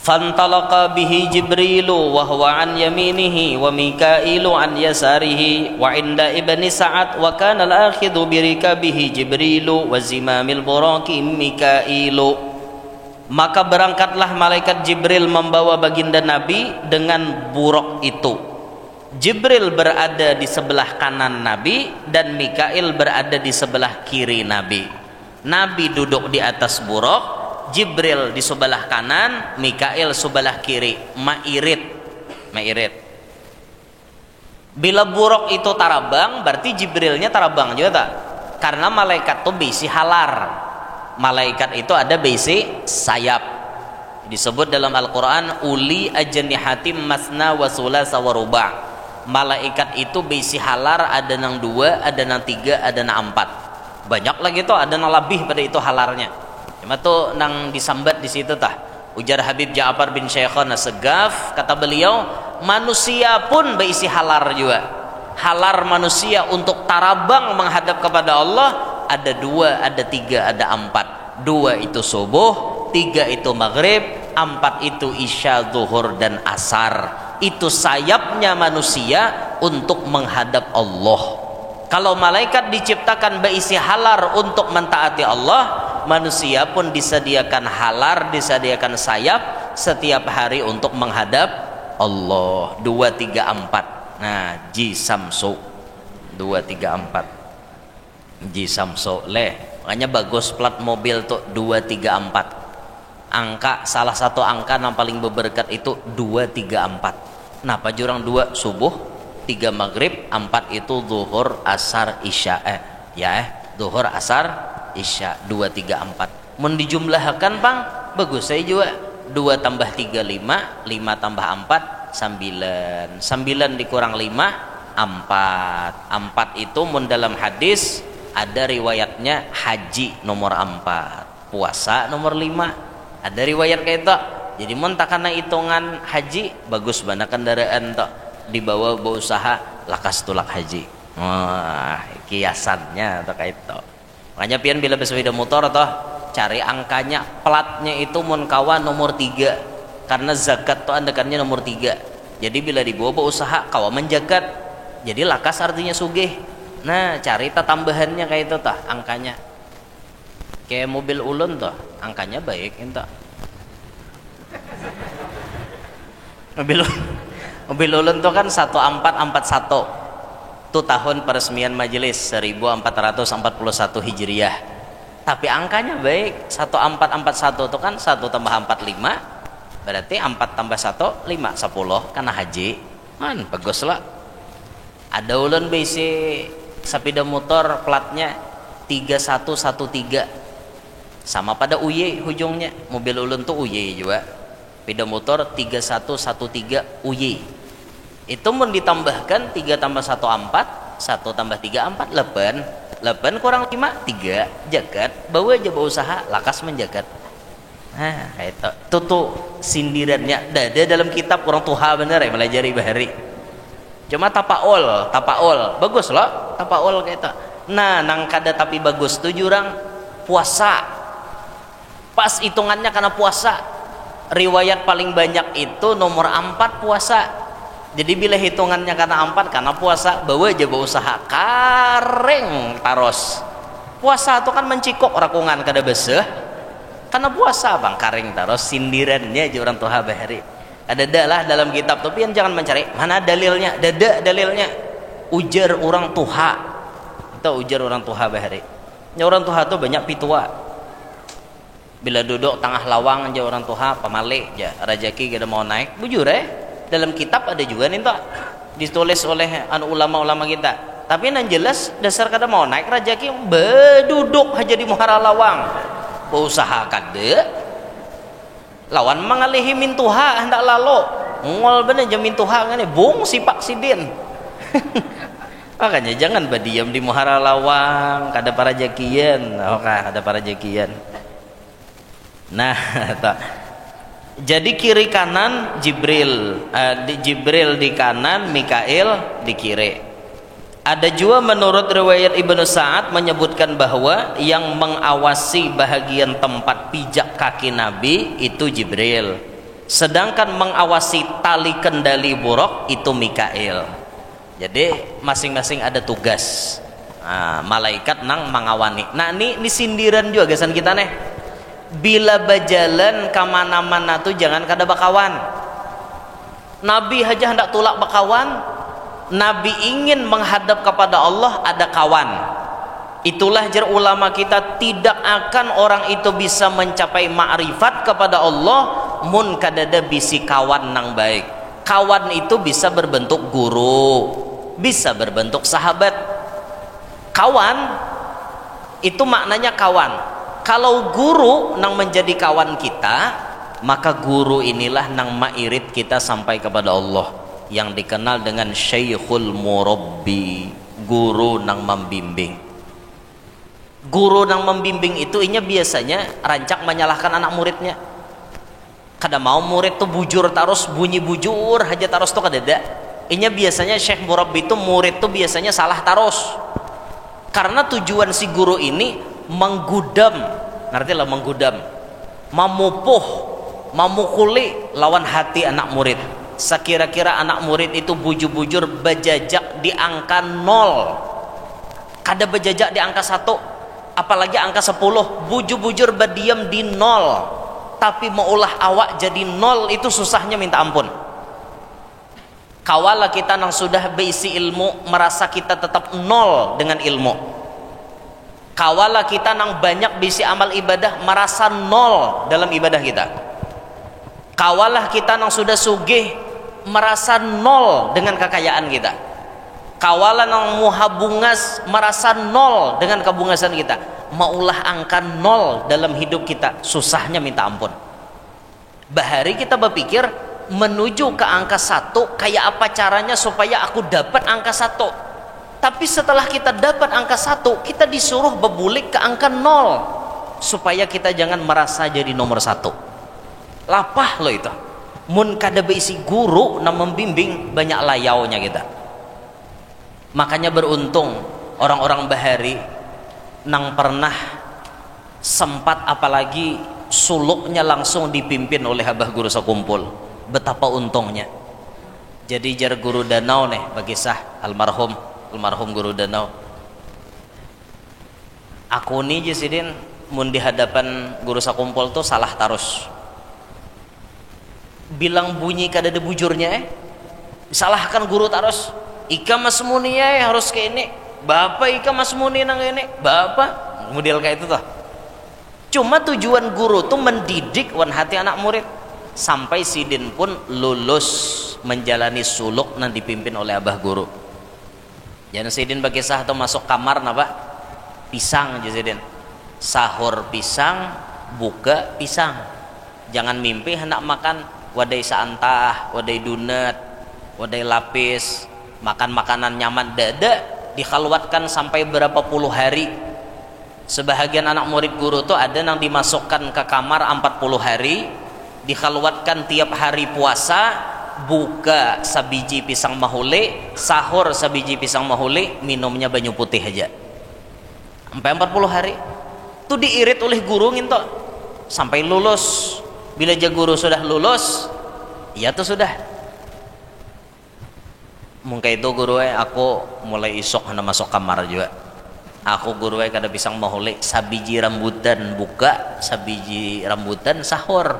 fantalaqa bihi Jibrilu wa huwa an yaminihi wa Mikailu an yasarihi wa inda ibni Sa'ad wa kana al-akhidhu bi rikabihi Jibrilu wa zimamil buraqi Mikailu maka berangkatlah malaikat Jibril membawa baginda Nabi dengan buruk itu Jibril berada di sebelah kanan Nabi dan Mikail berada di sebelah kiri Nabi Nabi duduk di atas buruk Jibril di sebelah kanan, Mikail sebelah kiri, mairit. Bila buruk itu tarabang, berarti Jibrilnya tarabang juga tak? Karena malaikat tuh bisi halar. malaikat itu ada bisi sayap. Disebut dalam Al-Qur'an uli ajnihatim masna wa sulasa wa ruba'. Malaikat itu bisi halar, ada nang 2, ada nang 3, ada nang 4. Banyak lagi tuh, ada nang lebih pada itu halarnya. Cuma tuh nang disambat di situ tah. Ujar Habib Ja'far bin Syekhon As-Segaf, kata beliau, manusia pun berisi halar juga. Halar manusia untuk tarabang menghadap kepada Allah ada 2, ada 3, ada 4. 2 itu subuh, 3 itu maghrib, 4 itu isya, zuhur dan asar. Itu sayapnya manusia untuk menghadap Allah. Kalau malaikat diciptakan berisi halar untuk mentaati Allah, manusia pun disediakan halar, disediakan sayap setiap hari untuk menghadap Allah. 2, 3, 4. Nah, Ji Samsu 2, 3, 4. Ji Samsu leh. Makanya bagus plat mobil tuh 2, 3, 4. Angka, salah satu angka yang paling berberkat itu 2, 3, 4. Kenapa jurang 2 subuh, 3 maghrib, 4 itu zuhur, asar, isya. Zuhur, asar, isya. 2, 3, 4. Mun dijumlahkan bang, bagus saya juga. 2 tambah 3, 5. 5 tambah 4, 9. 9 dikurang 5, 4. 4 itu mun dalam hadis ada riwayatnya haji nomor 4, puasa nomor 5. Ada riwayat kayak itu. Jadi mun takana hitungan haji bagus bana kendaraan tok dibawa berusaha lakas tulak haji. Wah, kiasannya atau kayak itu. Makanya pian bila bersepeda motor toh cari angkanya, platnya itu mun kawan nomor 3 karena zakat tuh andekannya nomor 3. Jadi bila dibawa berusaha kawan menjagat. Jadi lakas artinya sugih. Nah, cari tambahannya kayak itu tah angkanya. Kayak mobil ulun tuh angkanya baik ente. Mobil ulun tuh kan 1441 tuh tahun peresmian majelis 1441 Hijriah. Tapi angkanya baik. 1441 tuh kan 1 tambah 4, 5. Berarti 4 tambah 1, 5, 10 karena haji. Man, bagus lah. Ada ulun bisi sepeda motor platnya 3113. Sama pada UY hujungnya. Mobil ulun tuh UY juga. Sepeda motor 3113 UY. Itu mun ditambahkan 3 tambah 1, 4. 1 tambah 3, 4, 8. 8 kurang 5, 3. Jagat. Bawa aja berusaha. Lakas menjagat. Nah, kayak itu. Itu tuh sindirannya. Ada dalam kitab orang tuha bener ya. Melajari bahari. Cuma tapaul. Bagus loh. Tapaul kayak itu. Nah, nang kada tapi bagus tuh jurang puasa. Pas hitungannya karena puasa. Riwayat paling banyak itu nomor 4 puasa. Jadi bila hitungannya karena 4 karena puasa, bawa aja berusaha kareng taros. Puasa itu kan mencikok rakungan kada beseh. Karena puasa bang kareng taros sindirannya aja orang tuha bahari. Ada lah dalam kitab tapi yang jangan mencari mana dalilnya. Dada dalilnya. Ujar orang tuha. Itu ujar orang tuha bahari. Ya orang tuha tuh banyak pitua. Bila duduk tengah lawang aja orang tuha pamalik aja rajaki kada mau naik bujur dalam kitab ada juga nih tak ditulis oleh ulama-ulama kita tapi nan jelas dasar kada mau naik rajaki beduduk aja di muhara lawang berusaha kada lawan mengalihi min tuha hendak lalu ngol bener jamin tuha ngane bung sipak sidin. Makanya jangan berdiam di muhara lawang kada para jakian ada para jakian. Nah, jadi kiri kanan Jibril, Jibril di kanan, Mikail di kiri. Ada juga menurut riwayat Ibnu Sa'ad menyebutkan bahwa yang mengawasi bahagian tempat pijak kaki Nabi itu Jibril, sedangkan mengawasi tali kendali buruk itu Mikail. Jadi masing-masing ada tugas. Nah, malaikat nang mengawani. Nah ini sindiran juga gasan kita nih. Bila berjalan kemana-mana tuh jangan kada bakawan. Nabi aja hendak tulak bakawan. Nabi ingin menghadap kepada Allah ada kawan. Itulah jar ulama kita tidak akan orang itu bisa mencapai ma'rifat kepada Allah mun kadada bisi kawan nang baik. Kawan itu bisa berbentuk guru, bisa berbentuk sahabat. Kawan itu maknanya kawan. Kalau guru nang menjadi kawan kita, maka guru inilah nang mairit kita sampai kepada Allah, yang dikenal dengan Syekhul Murabbi, guru nang membimbing. Guru nang membimbing itu inya biasanya rancak menyalahkan anak muridnya. Kada mau murid tuh bujur terus, bunyi bujur aja terus tuh kadada. Inya biasanya Syekh Murabbi itu murid tuh biasanya salah terus. Karena tujuan si guru ini menggudam, ngerti lah menggudam, memupuh, memukuli lawan hati anak murid. Sekira-kira anak murid itu bujur-bujur bejajak di angka 0, kada bejajak di angka 1, apalagi angka 10, bujur-bujur berdiam di 0, tapi maulah awak jadi 0 itu susahnya minta ampun. Kawalah kita yang sudah berisi ilmu merasa kita tetap 0 dengan ilmu. Kawalah kita yang banyak berisi amal ibadah merasa 0 dalam ibadah kita. Kawalah kita yang sudah sugih merasa 0 dengan kekayaan kita. Kawalah yang muhabungas merasa 0 dengan kebungasan kita. Maulah angka 0 dalam hidup kita, susahnya minta ampun. Bahari kita berpikir menuju ke angka 1, kayak apa caranya supaya aku dapat angka 1. Tapi setelah kita dapat angka 1, kita disuruh berbulik ke angka 0 supaya kita jangan merasa jadi nomor 1. Lapah loh itu. Mun kada berisi guru nang membimbing, banyak layaunya kita. Makanya beruntung orang-orang bahari nang pernah sempat apalagi suluknya langsung dipimpin oleh abah guru sekumpul. Betapa untungnya. Jadi jar guru danau nih bagi sah almarhum guru danau. Aku nih jasidin mun di hadapan guru sakumpul tuh salah terus. Bilang bunyi kada ada bujurnya disalahkan guru terus. Ika mas muni harus kayak ini. Bapak ika mas muni nang ini. Bapak model kayak itu tuh. Cuma tujuan guru tuh mendidik wan hati anak murid. Sampai sidin pun lulus menjalani suluk dan dipimpin oleh abah guru. Jangan sidin bagi sah atau masuk kamar napa pisang aja sidin, sahur pisang, buka pisang. Jangan mimpi hendak makan wadai saantah, wadai donat, wadai lapis, makan makanan nyaman dada, dikhalwatkan sampai berapa puluh hari. Sebahagian anak murid guru tuh ada yang dimasukkan ke kamar 40 hari, dikhalwatkan tiap hari puasa, buka sabiji pisang mahule, sahur sabiji pisang mahule, minumnya banyu putih aja sampai 40 hari. Itu diirit oleh guru nginto sampai lulus. Bila aja guru sudah lulus, ya tuh sudah. Mungkin itu guru aku mulai isok hendak masuk kamar juga. Aku guru kada pisang mahule, sabiji rambutan buka, sabiji rambutan sahur.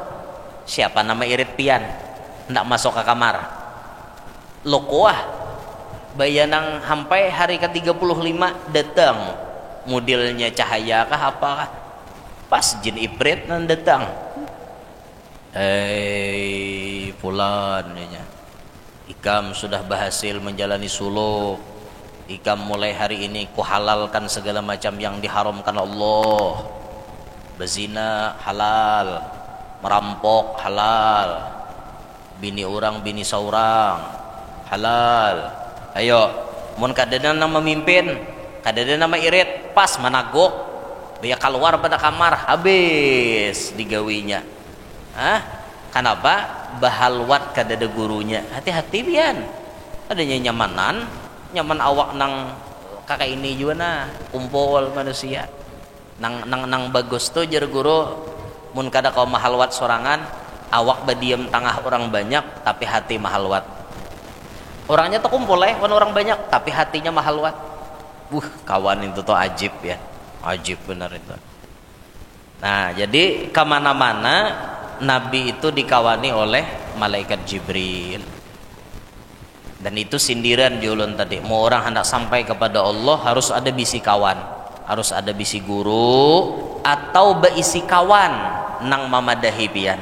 Siapa nama irit pian hendak masuk ke kamar lokoah bayanang sampai hari ke-35 datang modelnya cahaya kah apakah pas jin ibrit nan datang fulan ikam sudah berhasil menjalani suluk, ikam mulai hari ini ku halalkan segala macam yang diharamkan Allah, bezina halal, merampok halal, bini orang bini seorang halal. Ayo mun kadana nang memimpin, kadana nama irit pas managok dia keluar pada kamar habis digawinya. Kenapa? Bahalwat kadada gurunya. Hati-hati pian, adanya nyaman awak nang kakak ini juga nah kumpul manusia nang bagus tuh jar guru. Mun kada kau mahalwat sorangan, awak badiam tengah orang banyak tapi hati mahalwat. Orangnya tuh kumpul wan orang banyak tapi hatinya mahalwat. Kawan itu tuh ajib ya, ajib benar itu. Nah jadi kemana-mana Nabi itu dikawani oleh malaikat Jibril. Dan itu sindiran julun tadi. Mau orang hendak sampai kepada Allah harus ada bisi kawan, harus ada bisi guru atau beisi kawan nang mamadahi pian.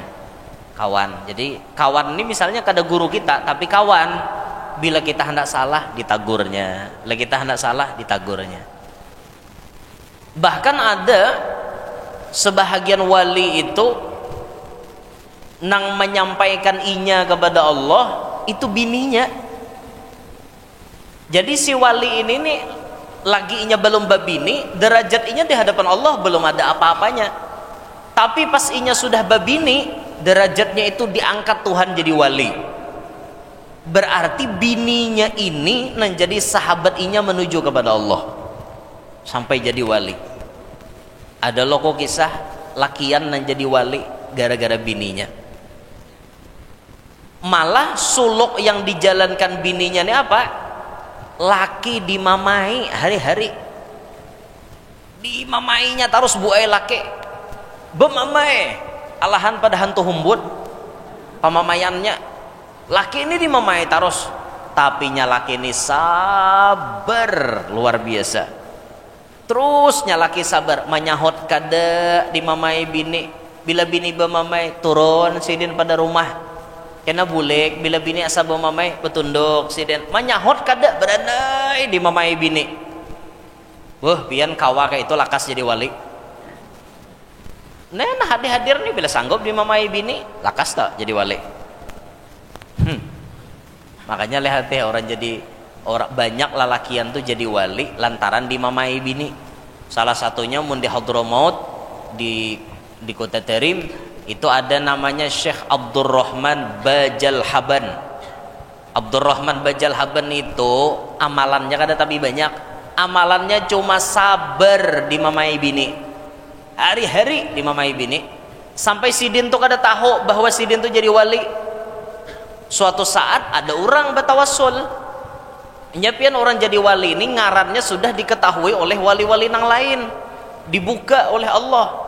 Kawan. Jadi kawan ini misalnya kada guru kita tapi kawan. Bila kita hendak salah ditagurnya, bila kita hendak salah ditagurnya. Bahkan ada sebahagian wali itu nang menyampaikan inya kepada Allah itu bininya. Jadi si wali ini nih lagi inya belum babini, derajat inya di hadapan Allah belum ada apa-apanya. Tapi pas inya sudah babini, derajatnya itu diangkat Tuhan jadi wali. Berarti bininya ini menjadi sahabat inya menuju kepada Allah sampai jadi wali. Ada loko kisah lakian menjadi wali gara-gara bininya. Malah suluk yang dijalankan bininya ini apa? Laki dimamai hari-hari, dimamainya terus buai laki bemamai alahan pada hantu humbut pamamayannya. Laki ini dimamai terus, tapi laki ini sabar luar biasa. Terus laki sabar menyahut kada dimamai bini. Bila bini bemamai turun sidin pada rumah kena bulik. Bila bini asa bemamai betunduk sidin menyahut kada beranai dimamai bini. Wah pian kawa kayak itu lakas jadi wali. Nah hadir nih bila sanggup dimamai bini lakas tak jadi wali. Makanya lihat ya orang jadi orang banyak lalakian tuh jadi wali lantaran dimamai bini. Salah satunya mun di Hadramaut di Kota Tarim itu ada namanya Syekh Abdurrahman Bajalhaban. Abdurrahman Bajalhaban itu amalannya kada tapi banyak. Amalannya cuma sabar dimamai bini. Hari-hari dimamai bini. Sampai sidin tuh kada tahu bahwa sidin tuh jadi wali. Suatu saat ada orang bertawassul. Nyapian orang jadi wali ini ngarannya sudah diketahui oleh wali-wali nang lain, dibuka oleh Allah.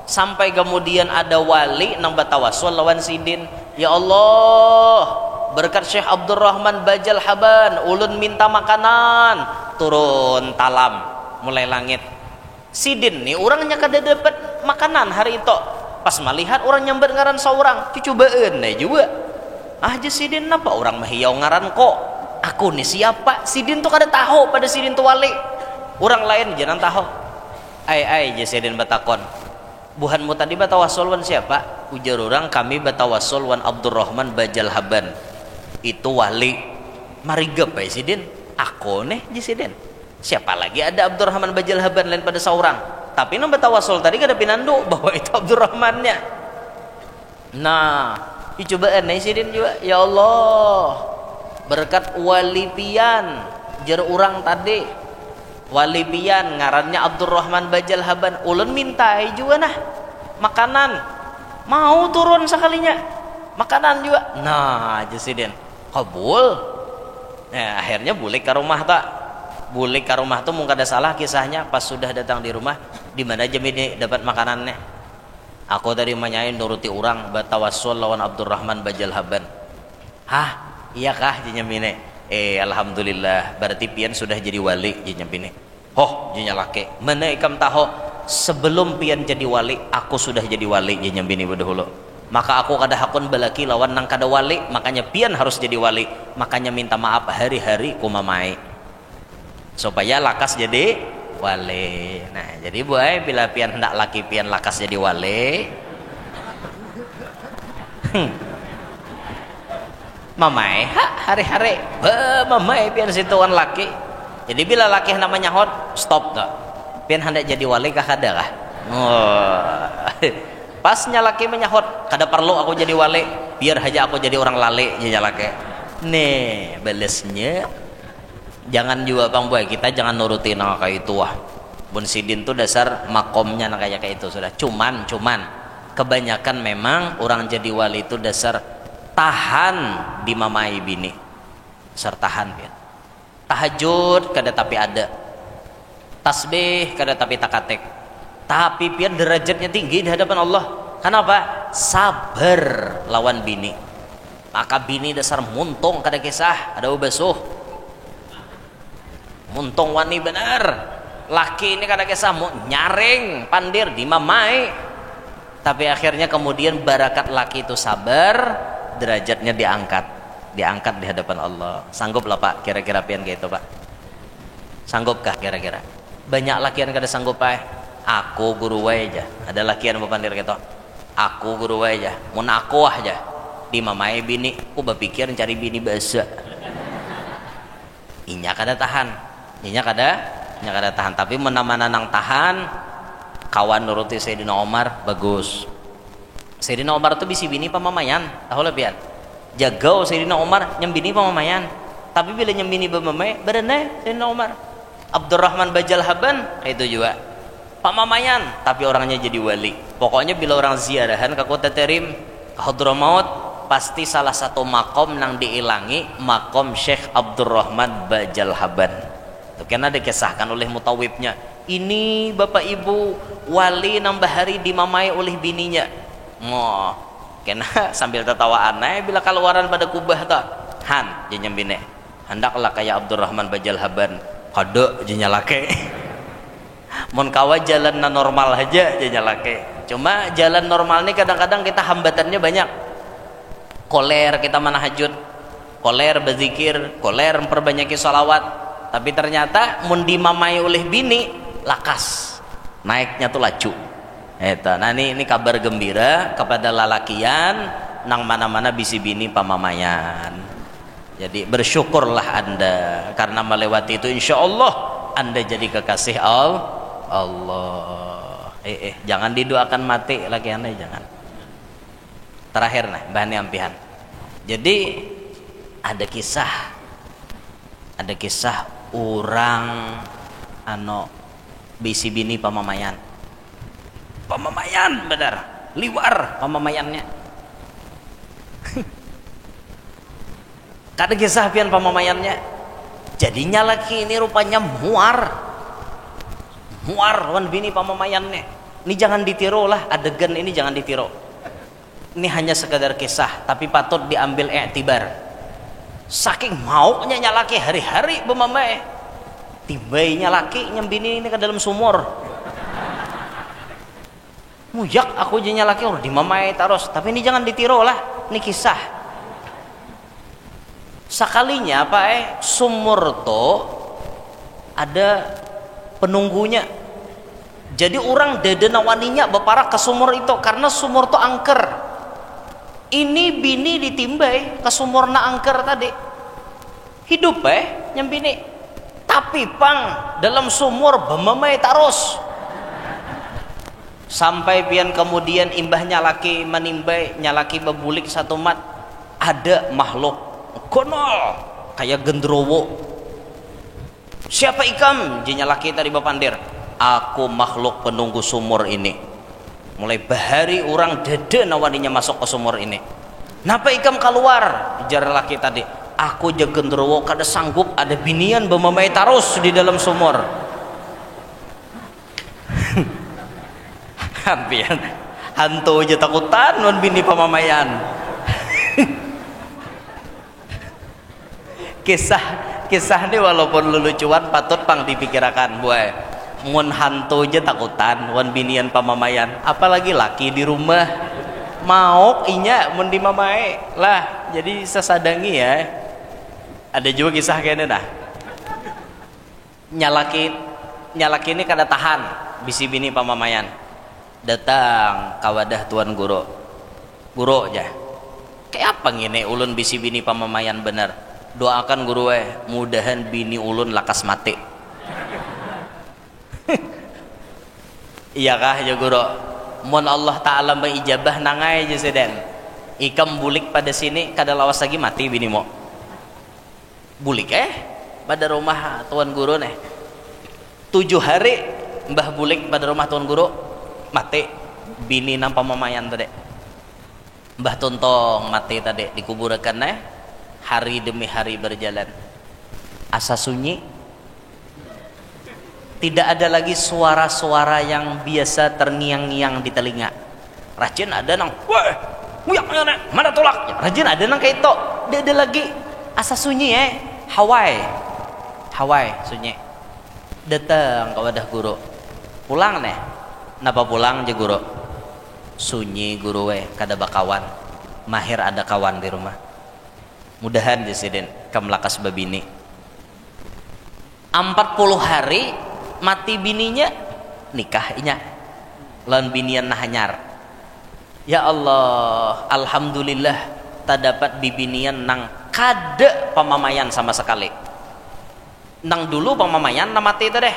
Sampai kemudian ada wali nang bertawassul lawan sidin, ya Allah berkat Syekh Abdurrahman Bajalhaban ulun minta makanan, turun talam mulai langit. Sidin nih orangnya kada dapat makanan hari itu. Pas melihat orang nyamber ngaran seorang dicobaan nih juga. Aja sidin napa orang mahiyau ngaran kok aku nih siapa. Sidin tuh kada tahu pada sidin tuh wali, orang lain jangan tahu. Ai je sidin batakon, buhanmu tadi batawassul wan siapa? Ujar orang kami batawassul wan Abdurrahman Bajalhaban itu wali. Marigep ya sidin aku nih je sidin siapa lagi ada Abdurrahman Bajalhaban lain pada seorang. Tapi nang batawassul tadi kada pinandu bahwa itu Abdurrahmannya. Nah dicobaan nih sidin juga, ya Allah berkat wali pian jar urang tadi wali pian ngarannya Abdurrahman Bajalhaban ulun mintai juga nah makanan mau turun sekalinya makanan juga. Nah aja sidin kabul. Nah akhirnya bulik ke rumah tak, bulik ke rumah tuh mungkin ada salah kisahnya. Pas sudah datang di rumah, di mana aja ini dapat makanannya. Aku tadi menyain nuruti orang batawassul lawan Abdurrahman Bajalhaban. Hah iya kah jenyamine? Alhamdulillah berarti pian sudah jadi wali jenyamine. Hoh jenyalake mana ikam tahu sebelum pian jadi wali aku sudah jadi wali jenyamine dahulu. Maka aku kada hakun balaki lawan nang kada wali, makanya pian harus jadi wali. Makanya minta maaf hari-hari kumamai supaya lakas jadi wali. Nah jadi boy bila pian hendak laki pian lakas jadi wali mamai hari-hari mamai pian situan laki. Jadi bila laki hendak menyahut stop tak pian hendak jadi wali kah kada kah? Pasnya laki menyahut kada perlu aku jadi wali, biar aja aku jadi orang lali ya laki. Nih balesnya jangan juga bang boy kita jangan nurutin kayak itu wah. Bun sidin tuh dasar makomnya kayak itu sudah. Cuman kebanyakan memang orang jadi wali itu dasar tahan dimamai bini. Dasar tahan ya. Tahajud kada tapi ada. Tasbih kada tapi takatek. Tapi pian derajatnya tinggi di hadapan Allah. Kenapa? Sabar lawan bini. Maka bini dasar muntung kada kisah ada ubasuh. Muntung wani benar. Laki ini kada kisah nyaring pandir dimamai. Tapi akhirnya kemudian barakat laki itu sabar, derajatnya diangkat di hadapan Allah. Sanggup lah Pak kira-kira pian kayak itu Pak? Sanggupkah kira-kira? Banyak laki yang kada sanggup Pak. aku guru wae aja, ada lakian bapandir gitu, aku guru wae aja, mun aku aja di mamai bini, aku berpikir cari bini bahasa inya kada tahan, tapi menamana nang tahan kawan nuruti Sayyidina Umar bagus. Sayyidina Umar tuh bisi bini pamamayan, tahu lebihan jagau Sayyidina Umar nyembini pamamayan, tapi bila nyembini pamamay berenai Sayyidina Umar. Abdurrahman Bajal Haban itu juga pamamayan, tapi orangnya jadi wali. Pokoknya bila orang ziarahan ke kota Terim, ke Hadramaut, pasti salah satu makom nang diilangi makom Syekh Abdurrahman Bajal Haban. Itu karena dikisahkan oleh mutawibnya, ini bapak ibu wali nambah hari dimamai oleh bininya. Kena sambil tertawaan bila keluaran pada kubah tak han jenyembine hendaklah kayak Abdurrahman Bajal Haban kada jenyalake mon kawa jalan normal aja jenyalake. Cuma jalan normal ini kadang-kadang kita hambatannya banyak, koler kita manahajud, koler berzikir, koler memperbanyaki sholawat, tapi ternyata mun dimamai oleh bini lakas naiknya tuh laju. Nah ini kabar gembira kepada lalakian nang mana-mana bisi bini pamamayan. Jadi bersyukurlah Anda karena melewati itu, insya Allah Anda jadi kekasih Allah. Jangan didoakan mati lagi Anda, jangan. Terakhir nah bahan ampihan. Jadi ada kisah orang bisi bini pamamayan benar liwar pamamayannya. Kada kisah pian pamamayannya jadinya laki ini rupanya muar wan bini pamamayannya. Ini jangan ditiru lah, adegan ini jangan ditiru, ini hanya sekedar kisah tapi patut diambil iktibar. Saking maunya nyalaki hari-hari bemamai tibainya laki nyembini ini ke dalam sumur. Mujak aku jenya laki di mamai terus, tapi ini jangan ditiru lah, ini kisah. Sekalinya sumur to ada penunggunya. Jadi orang dedena waninya beparak ke sumur itu karena sumur to angker. Ini bini ditimbai ke sumur na angker tadi. Hidup nyembini. Tapi pang dalam sumur bemamai terus. Sampai pian kemudian imbahnya laki menimbai nyalaki bebulik satu mat, ada makhluk gonol kayak gendrowo. Siapa ikam? Jinya laki tadi bapandir, aku makhluk penunggu sumur ini. Mulai bahari orang dede nawaninya masuk ke sumur ini. Napa ikam keluar? Jar laki tadi, aku jagendrowo kada sanggup ada binian bemamai tarus di dalam sumur. Hampian hantu aja takutan non bini pamamayan. kisah ini walaupun lelucuan patut pang dipikirkan buai. Mun hantu aja takutan wan binian pamamayan, apalagi laki di rumah mau inya mun dimamai lah, jadi sesadangi ya. Ada juga kisah kayaknya nah nyalaki ini kada tahan bisi bini pamamayan, datang kawadah tuan guru aja kayak apa ngene ulun bisi bini pamamayan bener, doakan guru mudahan bini ulun lakas mati. Iyakah ya guru, mun Allah Ta'ala mengijabah nangai aja sedang ikam bulik pada sini kada lawas lagi mati bini mo bulik pada rumah tuan guru 7 hari mbah bulik pada rumah tuan guru mati bini nang pamamayan tadi, mbah tontong mati tadi dikuburkan hari demi hari berjalan, asa sunyi, tidak ada lagi suara-suara yang biasa terngiang-ngiang di telinga. Rajin ada nang wah muyak mana tolak, rajin ada nang kayak itu, tidak ada lagi, asa sunyi Hawaii sunyi. Datang ke wadah guru pulang napa pulang je guru sunyi guru kada bakawan mahir ada kawan di rumah, mudahan jesiden kamlakas babini 40 hari mati bininya nikah inya lawan binian nah anyar. Ya Allah, alhamdulillah tak dapat bibinian nang kada pamamayan sama sekali. Nang dulu pamamayan nama mati itu deh.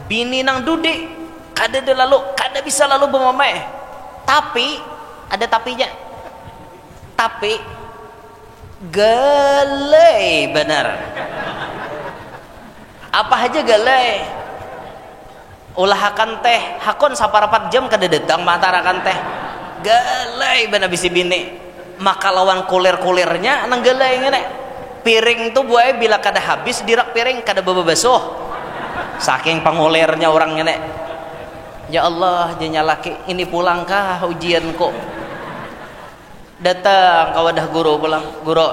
Bini nang dudi kada de lalu, kada bisa lalu pamamay. Tapi ada tapinya. Tapi galai benar. Apa aja galai. Ulahakan teh hakon saparapat jam kada datang matarakan teh. Galai benar bisi bini. Maka lawan kulir-kulirnya nang galai ngene. Piring tuh buaya bila kada habis dirak piring kada bebasuh. Saking pangulirnya orang ngene. Ya Allah, jenya laki ini pulangkah ujianku. Datang ke wadah guru pulang. Guru,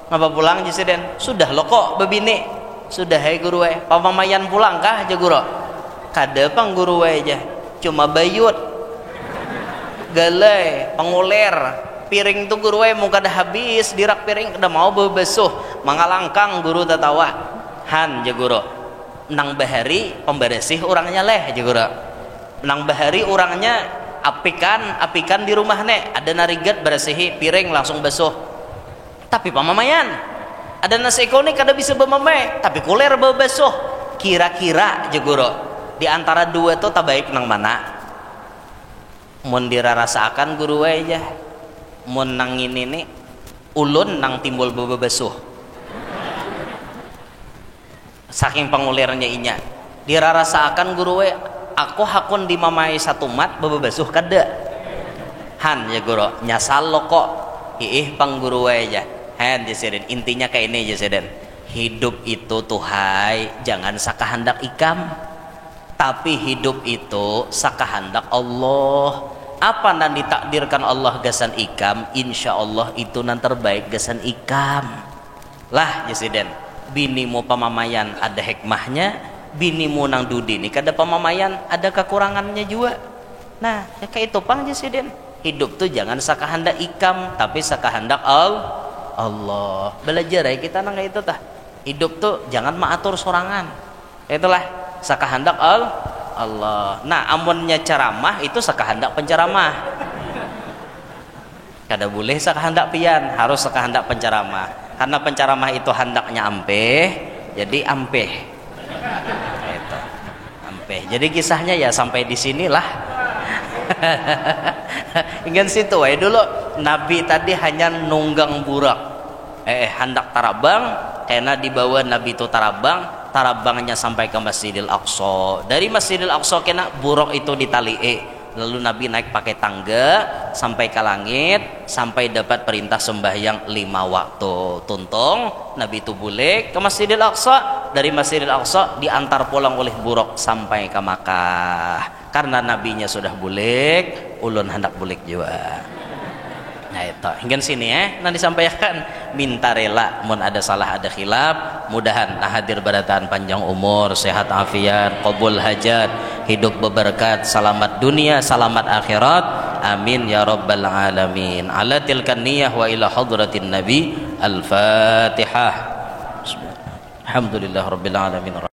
ngapa pulang jisiden? Sudah lo kok bebini. Sudah hai guru we. Pamamayan pulangkah aja guru? Kada pang guru we aja. Cuma bayut. Galai, pangulir. Piring tuh guru mau kada habis dirak piring kada mau bebasuh mangalangkang guru tatawa han je guru nang bahari pemberesih orangnya leh je guru nang bahari orangnya apikan di rumah nek ada narigat beresihi piring langsung basuh tapi pamamayan ada nasi ikonik kada bisa bemamai tapi kuler bebasuh kira-kira je guru di antara dua tuh tak baik nang mana mun dirarasakan guru aja mun nang ini ulun nang timbul bebasuh saking pangulirnya inya dirarasakan guru we aku hakun dimamai satu mat bebasuh kada han ya guru nyasal lo kok ih pang guru we aja han jeseden intinya kayak ini jeseden hidup itu tuhai jangan sakahandak ikam tapi hidup itu sakahandak Allah apa nan ditakdirkan Allah gasan ikam insya Allah itu nan terbaik gasan ikam lah jesiden binimu pamamayan ada hikmahnya binimu nang dudi ini kada pamamayan ada kekurangannya juga nah ya kayak itu pang jesiden hidup tuh jangan sakahandak ikam tapi sakahandak Allah belajar ya kita nang kayak itu tah hidup tuh jangan maatur sorangan itulah sakahandak Allah. Nah, amunnya ceramah itu sakahandak penceramah. Kada boleh sakahandak pian, harus sakahandak penceramah. Karena penceramah itu handaknya ampeh, jadi ampeh. Itu. Ampeh. Jadi kisahnya ya sampai di sinilah. Ingat situ wae dulu Nabi tadi hanya nunggang burak. Hendak tarabang karena dibawa Nabi itu tarabang tarabangnya sampai ke Masjidil Aqsa dari Masjidil Aqsa kena buruk itu ditali'i lalu Nabi naik pakai tangga sampai ke langit sampai dapat perintah sembahyang 5 waktu tuntung Nabi itu bulik ke Masjidil Aqsa dari Masjidil Aqsa diantar pulang oleh buruk sampai ke Makkah karena nabinya sudah bulik ulun hendak bulik juga. Nah itu hingga sini nanti sampaikan minta rela mun ada salah ada khilaf mudahan nah hadir barataan panjang umur sehat afiat qabul hajat hidup berberkat selamat dunia selamat akhirat amin ya rabbal alamin ala tilkan niyah wa ila hadratin nabi al-fatihah alhamdulillah rabbil alamin.